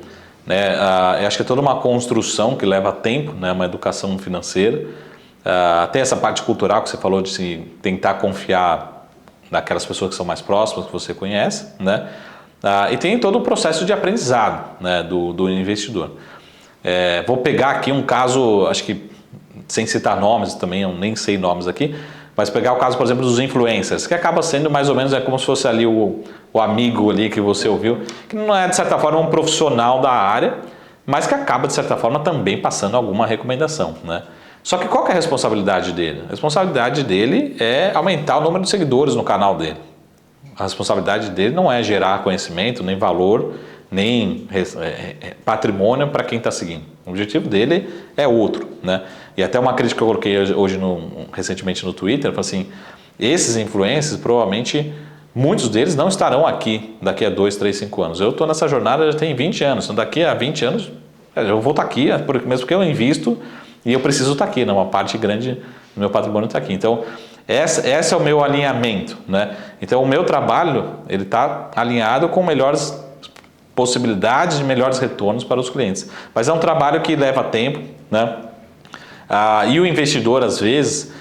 né, eu acho que é toda uma construção que leva tempo, né? Uma educação financeira. Tem essa parte cultural que você falou de se tentar confiar naquelas pessoas que são mais próximas, que você conhece, né? E tem todo o processo de aprendizado, né, do investidor. Vou pegar aqui um caso, acho que sem citar nomes também, eu nem sei nomes aqui, mas pegar o caso, por exemplo, dos influencers, que acaba sendo mais ou menos como se fosse ali o amigo ali que você ouviu, que não é de certa forma um profissional da área, mas que acaba de certa forma também passando alguma recomendação, né? Só que qual que é a responsabilidade dele? A responsabilidade dele é aumentar o número de seguidores no canal dele. A responsabilidade dele não é gerar conhecimento, nem valor, nem patrimônio para quem está seguindo. O objetivo dele é outro, né? E até uma crítica que eu coloquei hoje recentemente no Twitter, foi assim, esses influencers provavelmente, muitos deles não estarão aqui daqui a 2, 3, 5 anos. Eu estou nessa jornada já tem 20 anos, então daqui a 20 anos eu vou estar aqui, mesmo porque eu invisto e eu preciso estar aqui, né? Uma parte grande do meu patrimônio está aqui. Então, esse é o meu alinhamento, né? Então, o meu trabalho, ele está alinhado com melhores possibilidades de melhores retornos para os clientes. Mas é um trabalho que leva tempo, né? E o investidor, às vezes,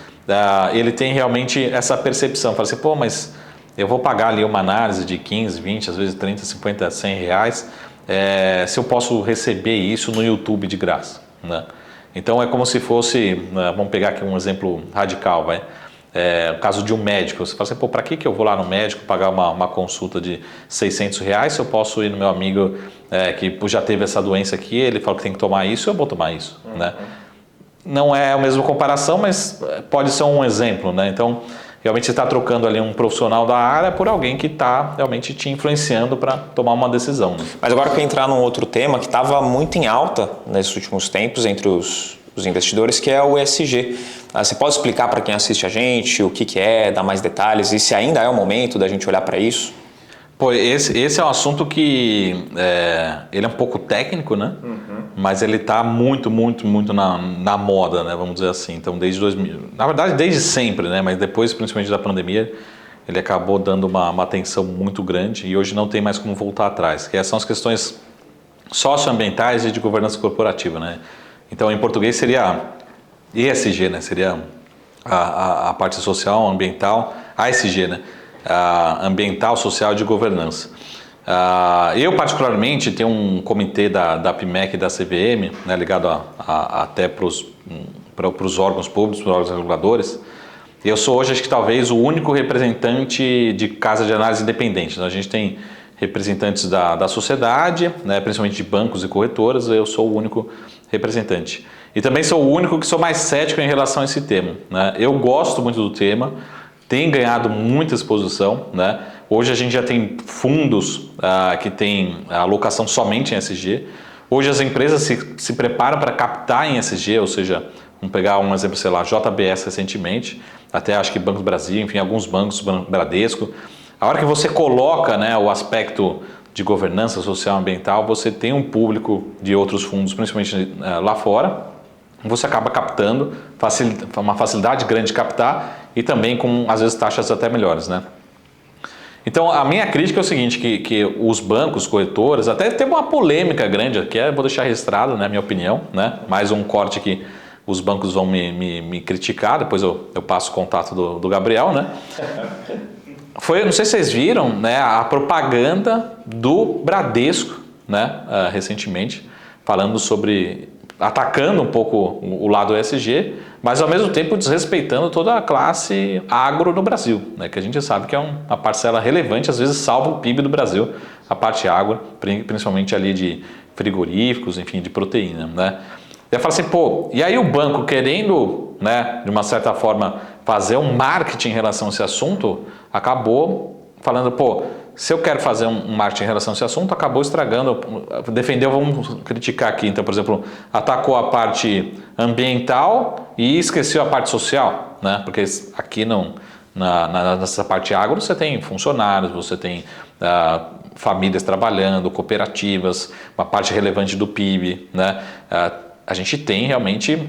ele tem realmente essa percepção. Fala assim, pô, mas eu vou pagar ali uma análise de 15, 20, às vezes 30, 50, 100 reais, se eu posso receber isso no YouTube de graça, né? Então, é como se fosse, vamos pegar aqui um exemplo radical, vai. O caso de um médico, você fala assim, pô, para que eu vou lá no médico pagar uma consulta de 600 reais se eu posso ir no meu amigo que já teve essa doença aqui, ele falou que tem que tomar isso, eu vou tomar isso, né? Não é a mesma comparação, mas pode ser um exemplo, né? Então, realmente você está trocando ali um profissional da área por alguém que está realmente te influenciando para tomar uma decisão, né? Mas agora eu quero entrar num outro tema que estava muito em alta nesses últimos tempos entre os investidores, que é o ESG. Você pode explicar para quem assiste a gente o que é, dar mais detalhes e se ainda é o momento da gente olhar para isso? Pô, esse é um assunto que ele é um pouco técnico, né? Mas ele está muito na moda, né? Vamos dizer assim. Então, desde 2000, na verdade, desde sempre, né? Mas depois, principalmente da pandemia, ele acabou dando uma atenção muito grande e hoje não tem mais como voltar atrás. Que são as questões socioambientais e de governança corporativa, né? Então, em português seria ESG, né? Seria a parte social, ambiental, ASG, né? Ambiental, social e de governança. Eu, particularmente, tenho um comitê da PMEC e da CVM, né, ligado até para os órgãos públicos, para os órgãos reguladores. Eu sou hoje, acho que talvez, o único representante de casa de análise independente. A gente tem representantes da sociedade, né, principalmente de bancos e corretoras, eu sou o único representante. E também sou o único que sou mais cético em relação a esse tema, né? Eu gosto muito do tema, tem ganhado muita exposição, né? Hoje a gente já tem fundos que têm alocação somente em ESG. Hoje as empresas se preparam para captar em ESG, ou seja, vamos pegar um exemplo, sei lá, JBS recentemente, até acho que Banco do Brasil, enfim, alguns bancos, Bradesco. A hora que você coloca, né, o aspecto de governança social e ambiental, você tem um público de outros fundos, principalmente lá fora, você acaba captando, uma facilidade grande de captar e também com, às vezes, taxas até melhores, né? Então, a minha crítica é o seguinte, que os bancos, corretoras, até teve uma polêmica grande aqui, vou deixar registrado, né, minha opinião, né? Mais um corte que os bancos vão me criticar, depois eu passo o contato do Gabriel, né? Não sei se vocês viram, né, a propaganda do Bradesco, né, recentemente, falando sobre, atacando um pouco o lado ESG, mas ao mesmo tempo desrespeitando toda a classe agro no Brasil, né, que a gente sabe que é uma parcela relevante, às vezes salva o PIB do Brasil, a parte agro, principalmente ali de frigoríficos, enfim, de proteína, né. Eu falo assim, pô, e aí o banco querendo, né, de uma certa forma, fazer um marketing em relação a esse assunto, acabou falando, pô, se eu quero fazer um marketing em relação a esse assunto, acabou estragando, defendeu, vamos criticar aqui, então, por exemplo, atacou a parte ambiental e esqueceu a parte social, né, porque aqui nessa parte agro você tem funcionários, você tem famílias trabalhando, cooperativas, uma parte relevante do PIB, né, a gente tem realmente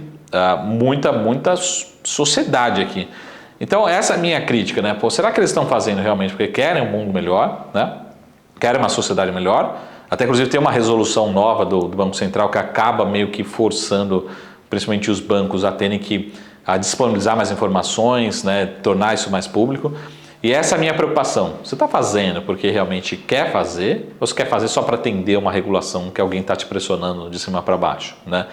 muita sociedade aqui. Então, essa é a minha crítica, né? Pô, será que eles estão fazendo realmente porque querem um mundo melhor, né? Querem uma sociedade melhor? Até, inclusive, tem uma resolução nova do Banco Central que acaba meio que forçando, principalmente os bancos, a terem que disponibilizar mais informações, né? Tornar isso mais público. E essa é a minha preocupação. Você está fazendo porque realmente quer fazer ou você quer fazer só para atender uma regulação que alguém está te pressionando de cima para baixo, né?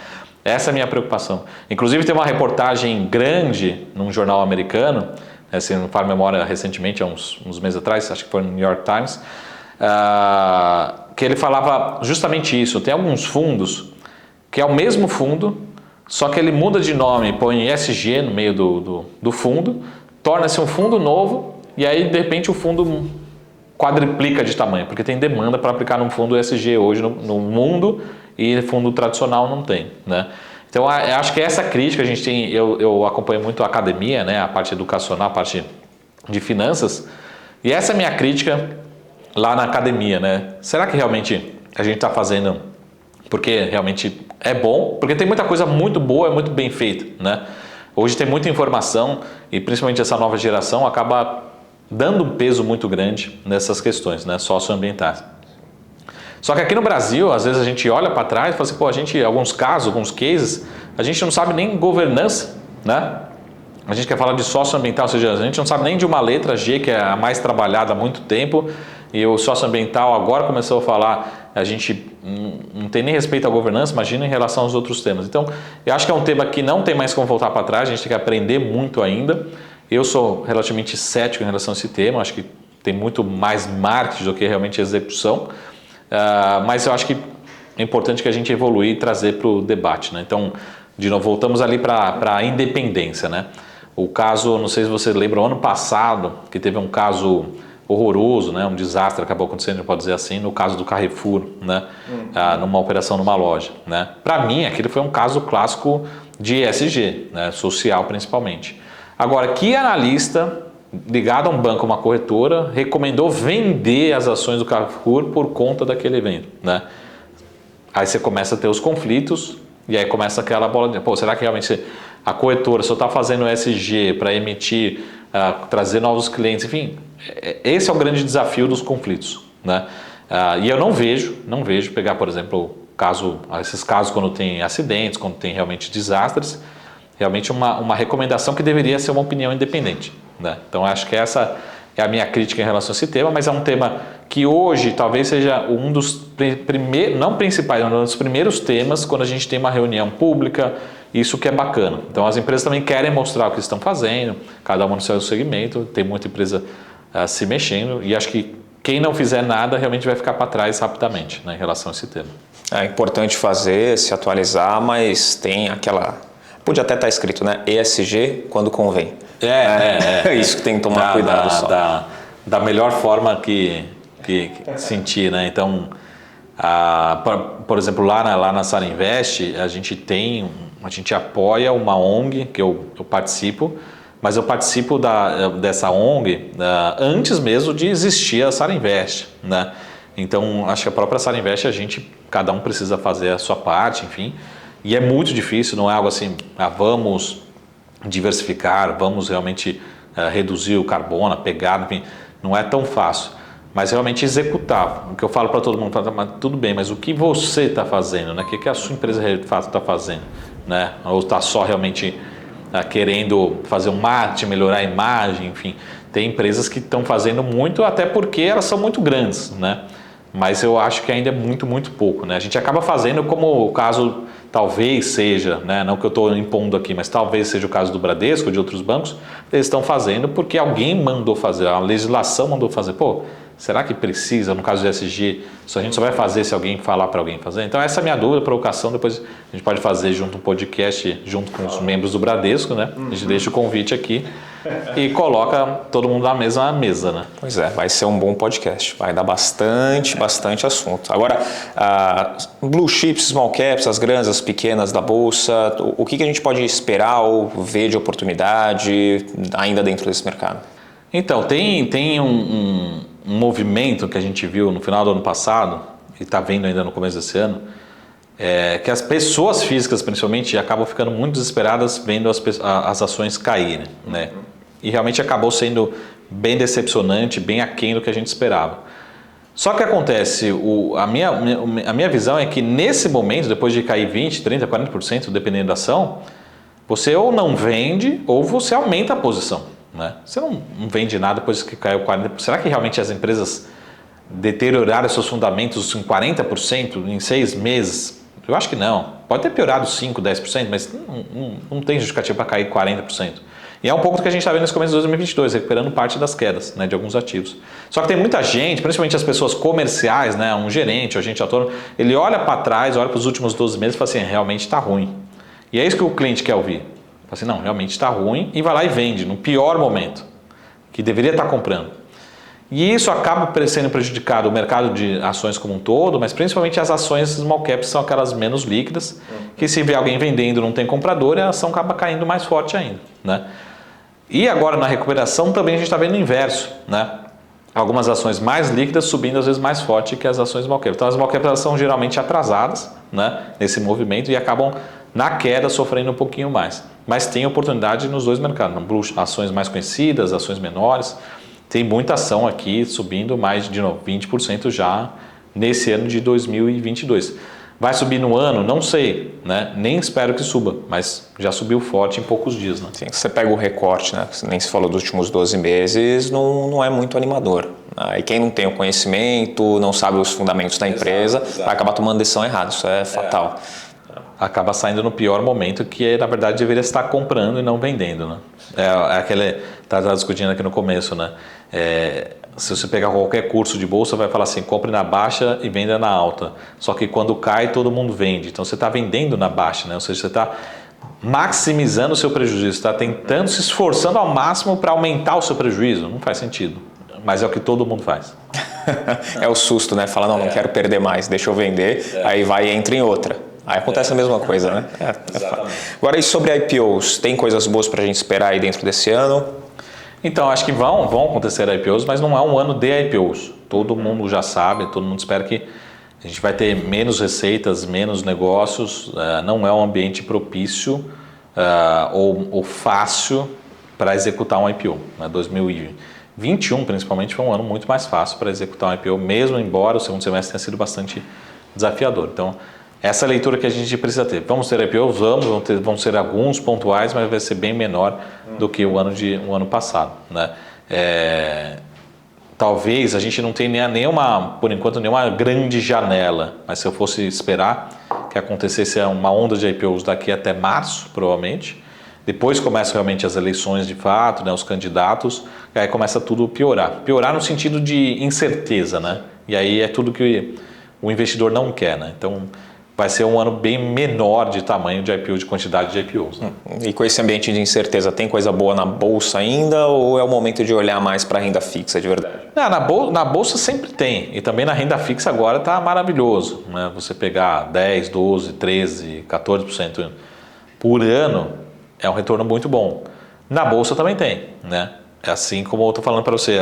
Essa é a minha preocupação. Inclusive tem uma reportagem grande num jornal americano, se não falo memória, recentemente, há uns meses atrás, acho que foi no New York Times, que ele falava justamente isso. Tem alguns fundos que é o mesmo fundo, só que ele muda de nome, põe ESG no meio do fundo, torna-se um fundo novo e aí de repente o fundo quadriplica de tamanho, porque tem demanda para aplicar num fundo ESG hoje no mundo e fundo tradicional não tem, né? Então, eu acho que essa crítica a gente tem, eu acompanho muito a academia, né? A parte educacional, a parte de finanças, e essa é a minha crítica lá na academia, né? Será que realmente a gente está fazendo porque realmente é bom, porque tem muita coisa muito boa, muito bem feita, né? Hoje tem muita informação e principalmente essa nova geração acaba dando um peso muito grande nessas questões, né, socioambientais. Só que aqui no Brasil, às vezes a gente olha para trás e fala assim, pô, alguns casos, alguns cases, a gente não sabe nem governança, né? A gente quer falar de socioambiental, ou seja, a gente não sabe nem de uma letra G, que é a mais trabalhada há muito tempo, e o socioambiental agora começou a falar, a gente não tem nem respeito à governança, imagina em relação aos outros temas. Então, eu acho que é um tema que não tem mais como voltar para trás, a gente tem que aprender muito ainda. Eu sou relativamente cético em relação a esse tema, acho que tem muito mais marketing do que realmente execução, mas eu acho que é importante que a gente evolua e trazer para o debate, né? Então, de novo, voltamos ali para a independência, né? O caso, não sei se você lembra, ano passado, que teve um caso horroroso, né? Um desastre acabou acontecendo, pode dizer assim, no caso do Carrefour, né? Numa operação numa loja, né? Para mim, aquele foi um caso clássico de ESG, né? Social principalmente. Agora, que analista ligado a um banco, uma corretora, recomendou vender as ações do Carrefour por conta daquele evento, né? Aí você começa a ter os conflitos e aí começa aquela bola de... Pô, será que realmente a corretora só está fazendo ESG para emitir, trazer novos clientes? Enfim, esse é o grande desafio dos conflitos, né? E eu não vejo pegar, por exemplo, esses casos quando tem acidentes, quando tem realmente desastres, realmente uma recomendação que deveria ser uma opinião independente, né? Então acho que essa é a minha crítica em relação a esse tema, mas é um tema que hoje talvez seja um dos primeiros, não principais, um dos primeiros temas quando a gente tem uma reunião pública, isso que é bacana. Então as empresas também querem mostrar o que estão fazendo, cada uma no seu segmento, tem muita empresa se mexendo e acho que quem não fizer nada realmente vai ficar para trás rapidamente, né, em relação a esse tema. É importante fazer, se atualizar, mas tem aquela... Pode até estar escrito, né? ESG quando convém. É isso que tem que tomar cuidado só. Da melhor forma que sentir, né? Então, por exemplo, lá na Sarinvest, a gente apoia uma ONG que eu participo, mas eu participo dessa ONG antes mesmo de existir a Sarinvest, né? Então, acho que a própria Sarinvest, cada um precisa fazer a sua parte, enfim. E é muito difícil, não é algo assim, vamos diversificar, vamos realmente reduzir o carbono, a pegada, enfim, não é tão fácil. Mas realmente executar, o que eu falo para todo mundo, tudo bem, mas o que você está fazendo, né? O que a sua empresa de fato está fazendo, né? Ou está só realmente querendo fazer um marketing, melhorar a imagem, enfim. Tem empresas que estão fazendo muito, até porque elas são muito grandes, né? Mas eu acho que ainda é muito, muito pouco, né? A gente acaba fazendo como o caso... Talvez seja, né, não que eu estou impondo aqui, mas talvez seja o caso do Bradesco, de outros bancos, eles estão fazendo porque alguém mandou fazer, a legislação mandou fazer. Pô, será que precisa, no caso do ESG, a gente só vai fazer se alguém falar para alguém fazer? Então essa é a minha dúvida, provocação, depois a gente pode fazer junto um podcast, junto com os membros do Bradesco, né? A gente deixa o convite aqui e coloca todo mundo na mesma mesa, né? Pois é, vai ser um bom podcast, vai dar bastante assunto. Agora, blue chips, small caps, as grandes, as pequenas da bolsa, o que a gente pode esperar ou ver de oportunidade ainda dentro desse mercado? Então, tem um movimento que a gente viu no final do ano passado, e está vendo ainda no começo desse ano, que as pessoas físicas, principalmente, acabam ficando muito desesperadas vendo as ações caírem, né? E realmente acabou sendo bem decepcionante, bem aquém do que a gente esperava. Só que acontece, a minha visão é que nesse momento, depois de cair 20%, 30%, 40%, dependendo da ação, você ou não vende ou você aumenta a posição, né? Você não vende nada depois que caiu 40%. Será que realmente as empresas deterioraram seus fundamentos em 40% em 6 meses? Eu acho que não. Pode ter piorado 5%, 10%, mas não tem justificativa para cair 40%. E é um pouco do que a gente está vendo nesse começo de 2022, recuperando parte das quedas, né, de alguns ativos. Só que tem muita gente, principalmente as pessoas comerciais, né, um gerente, um agente autônomo, ele olha para trás, olha para os últimos 12 meses e fala assim, realmente está ruim. E é isso que o cliente quer ouvir. Fala assim, não, realmente está ruim, e vai lá e vende no pior momento, que deveria estar comprando. E isso acaba sendo prejudicado o mercado de ações como um todo, mas principalmente as ações small caps são aquelas menos líquidas, que se vê alguém vendendo e não tem comprador, a ação acaba caindo mais forte ainda, né? E agora na recuperação também a gente está vendo o inverso, né? algumas ações mais líquidas subindo às vezes mais forte que as ações small cap. Então as small caps elas são geralmente atrasadas, né, nesse movimento e acabam na queda sofrendo um pouquinho mais. Mas tem oportunidade nos dois mercados, ações mais conhecidas, ações menores. Tem muita ação aqui subindo mais de novo, 20% já nesse ano de 2022. Vai subir no ano? Não sei, né? Nem espero que suba, mas já subiu forte em poucos dias. Né? Sim, você pega o recorte, né? Nem se falou dos últimos 12 meses, não é muito animador. E quem não tem o conhecimento, não sabe os fundamentos da empresa, vai acabar tomando decisão errada, isso é fatal. Acaba saindo no pior momento, que na verdade deveria estar comprando e não vendendo. Né? É aquele, estava discutindo aqui no começo, né? Se você pegar qualquer curso de bolsa, vai falar assim, compre na baixa e venda na alta. Só que quando cai, todo mundo vende. Então você está vendendo na baixa, né? Ou seja, você está maximizando o seu prejuízo, está tentando, se esforçando ao máximo para aumentar o seu prejuízo. Não faz sentido, mas é o que todo mundo faz. É o susto, né? Fala, não quero perder mais, deixa eu vender, aí vai e entra em outra. Aí acontece a mesma coisa, né? Exatamente. Agora, e sobre IPOs? Tem coisas boas para a gente esperar aí dentro desse ano? Então, acho que vão acontecer IPOs, mas não é um ano de IPOs. Todo mundo já sabe, todo mundo espera que a gente vai ter menos receitas, menos negócios, não é um ambiente propício ou fácil para executar um IPO. 2021, principalmente, foi um ano muito mais fácil para executar um IPO, mesmo embora o segundo semestre tenha sido bastante desafiador. Então, essa é a leitura que a gente precisa ter. Vamos ter IPOs? Vão ser alguns pontuais, mas vai ser bem menor do que o ano passado. Né? Talvez a gente não tenha por enquanto, nenhuma grande janela, mas se eu fosse esperar que acontecesse uma onda de IPOs daqui até março, provavelmente, depois começam realmente as eleições de fato, né, os candidatos, e aí começa tudo a piorar. Piorar no sentido de incerteza, né? E aí é tudo que o investidor não quer, né? Então, vai ser um ano bem menor de tamanho de IPO, de quantidade de IPOs. Né? E com esse ambiente de incerteza, tem coisa boa na bolsa ainda ou é o momento de olhar mais para a renda fixa de verdade? Na bolsa sempre tem, e também na renda fixa agora está maravilhoso. Né? Você pegar 10, 12, 13, 14% por ano é um retorno muito bom. Na bolsa também tem, né? Assim como eu estou falando para você,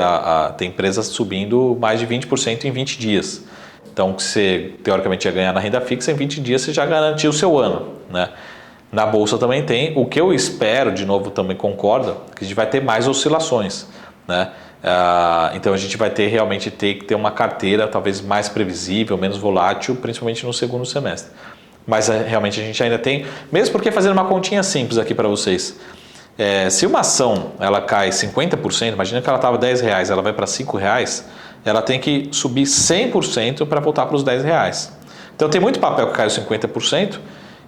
tem empresas subindo mais de 20% em 20 dias. Então, que você teoricamente ia ganhar na renda fixa, em 20 dias você já garantiu o seu ano. Né? Na bolsa também tem. O que eu espero, de novo também concordo, que a gente vai ter mais oscilações. Né? Então a gente vai realmente ter que ter uma carteira talvez mais previsível, menos volátil, principalmente no segundo semestre. Mas realmente a gente ainda tem, mesmo porque fazendo uma continha simples aqui para vocês, se uma ação ela cai 50%, imagina que ela estava R$10, ela vai para R$5, ela tem que subir 100% para voltar para os R$10. Então tem muito papel que caiu 50%,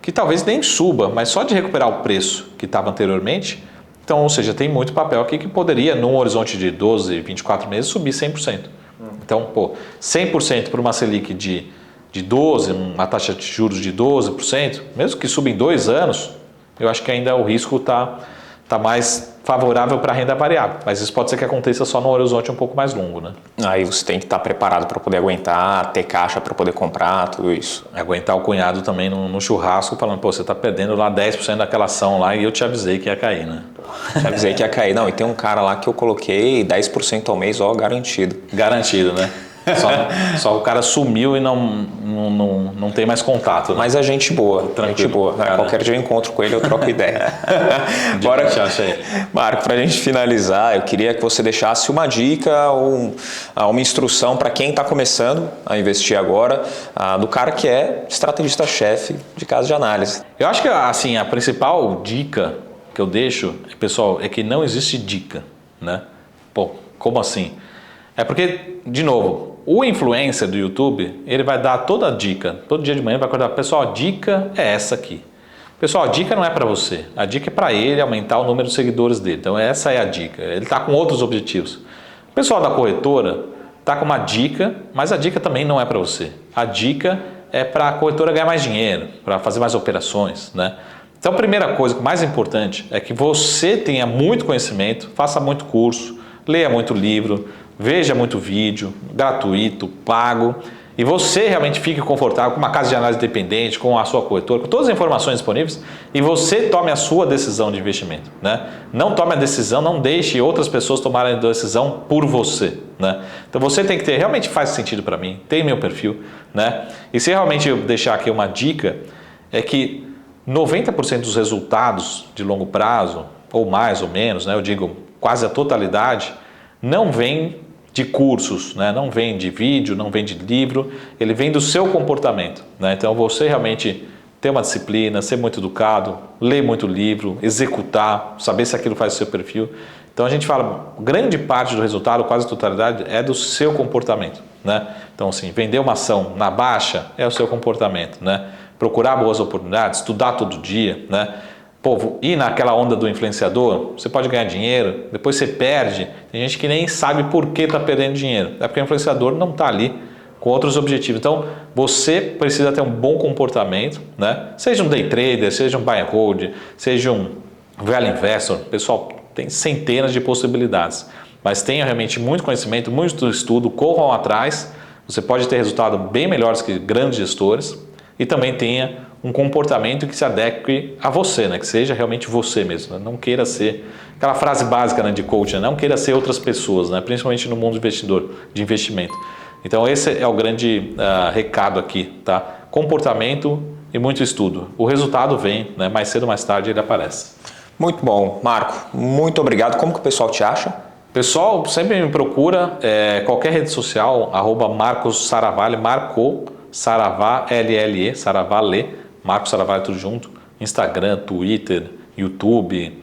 que talvez nem suba, mas só de recuperar o preço que estava anteriormente, então, ou seja, tem muito papel aqui que poderia, num horizonte de 12, 24 meses, subir 100%. Então, 100% para uma Selic de 12, uma taxa de juros de 12%, mesmo que suba em 2 anos, eu acho que ainda o risco está mais favorável para a renda variável, mas isso pode ser que aconteça só no horizonte um pouco mais longo, né? Aí você tem que estar preparado para poder aguentar, ter caixa para poder comprar, tudo isso. Aguentar o cunhado também no churrasco, falando, você está perdendo lá 10% daquela ação lá e eu te avisei que ia cair, né? Te avisei que ia cair. Não, e tem um cara lá que eu coloquei 10% ao mês, garantido. Garantido, né? Só o cara sumiu e não tem mais contato. Né? Mas é gente boa, tranquilo. Gente boa. Qualquer dia eu encontro com ele, eu troco ideia. Agora, Marco, para a gente finalizar, eu queria que você deixasse uma dica ou uma instrução para quem está começando a investir agora, do cara que é estrategista-chefe de casa de análise. Eu acho que assim, a principal dica que eu deixo, pessoal, é que não existe dica. Né? Como assim? É porque, de novo, o influencer do YouTube, ele vai dar toda a dica, todo dia de manhã vai acordar, pessoal, a dica é essa aqui. Pessoal, a dica não é para você, a dica é para ele aumentar o número de seguidores dele, então essa é a dica, ele está com outros objetivos. O pessoal da corretora está com uma dica, mas a dica também não é para você. A dica é para a corretora ganhar mais dinheiro, para fazer mais operações, né? Então, a primeira coisa, o mais importante, é que você tenha muito conhecimento, faça muito curso, leia muito livro, veja muito vídeo, gratuito, pago, e você realmente fique confortável com uma casa de análise independente, com a sua corretora, com todas as informações disponíveis e você tome a sua decisão de investimento, né? Não tome a decisão, não deixe outras pessoas tomarem a decisão por você, né? Então você tem que ter, realmente faz sentido para mim, tem meu perfil, né? E se realmente eu deixar aqui uma dica, é que 90% dos resultados de longo prazo, ou mais ou menos, né? Eu digo quase a totalidade, não vem de cursos, né? Não vem de vídeo, não vem de livro, ele vem do seu comportamento, né? Então você realmente ter uma disciplina, ser muito educado, ler muito livro, executar, saber se aquilo faz o seu perfil. Então a gente fala, grande parte do resultado, quase a totalidade, é do seu comportamento, né? Então assim, vender uma ação na baixa é o seu comportamento, né? Procurar boas oportunidades, estudar todo dia, né? Pô, ir naquela onda do influenciador, você pode ganhar dinheiro, depois você perde. Tem gente que nem sabe por que está perdendo dinheiro. É porque o influenciador não está ali com outros objetivos. Então, você precisa ter um bom comportamento, né? Seja um day trader, seja um buy and hold, seja um value investor. Pessoal, tem centenas de possibilidades. Mas tenha realmente muito conhecimento, muito estudo, corram atrás. Você pode ter resultados bem melhores que grandes gestores e também tenha um comportamento que se adeque a você, né? Que seja realmente você mesmo, né? Não queira ser, aquela frase básica, né, de coaching, né? Não queira ser outras pessoas, né? Principalmente no mundo investidor, de investimento. Então esse é o grande recado aqui, tá? Comportamento e muito estudo. O resultado vem, né? Mais cedo ou mais tarde ele aparece. Muito bom, Marco, muito obrigado. Como que o pessoal te acha? Pessoal, sempre me procura, qualquer rede social, @Marcos Saravalli, Marco Saravá, LLE, Saravale, Marcos Saravalli tudo junto, Instagram, Twitter, YouTube.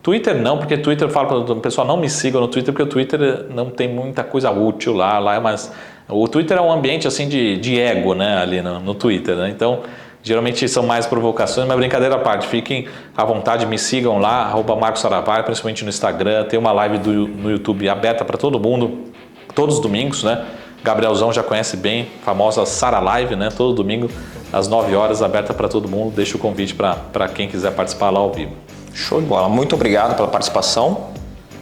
Twitter não, porque Twitter eu falo para o pessoal, não me sigam no Twitter, porque o Twitter não tem muita coisa útil lá é mais... O Twitter é um ambiente assim de ego, né, ali no Twitter, né? Então, geralmente são mais provocações, mas brincadeira à parte, fiquem à vontade, me sigam lá, @Marcos Saravalli, principalmente no Instagram, tem uma live no YouTube aberta para todo mundo, todos os domingos, né? Gabrielzão já conhece bem, famosa Sara Live, né? Todo domingo, às 9 horas, aberta para todo mundo. Deixa o convite para quem quiser participar lá ao vivo. Show de bola. Muito obrigado pela participação.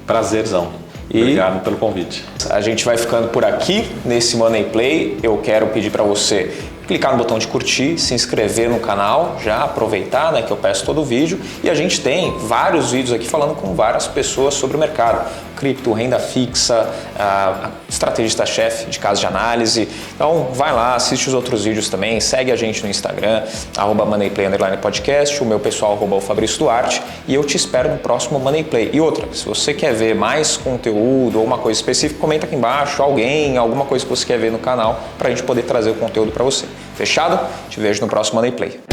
Prazerzão. Obrigado pelo convite. A gente vai ficando por aqui nesse Money Play. Eu quero pedir para você clicar no botão de curtir, se inscrever no canal, já aproveitar, né, que eu peço todo o vídeo. E a gente tem vários vídeos aqui falando com várias pessoas sobre o mercado. Cripto, renda fixa, estrategista-chefe de casa de análise. Então vai lá, assiste os outros vídeos também, segue a gente no Instagram, @MoneyPlay_podcast, o meu pessoal @o Fabrício Duarte, e eu te espero no próximo Money Play. E outra, se você quer ver mais conteúdo ou uma coisa específica, comenta aqui embaixo, alguma coisa que você quer ver no canal, para a gente poder trazer o conteúdo para você. Fechado? Te vejo no próximo Money Play.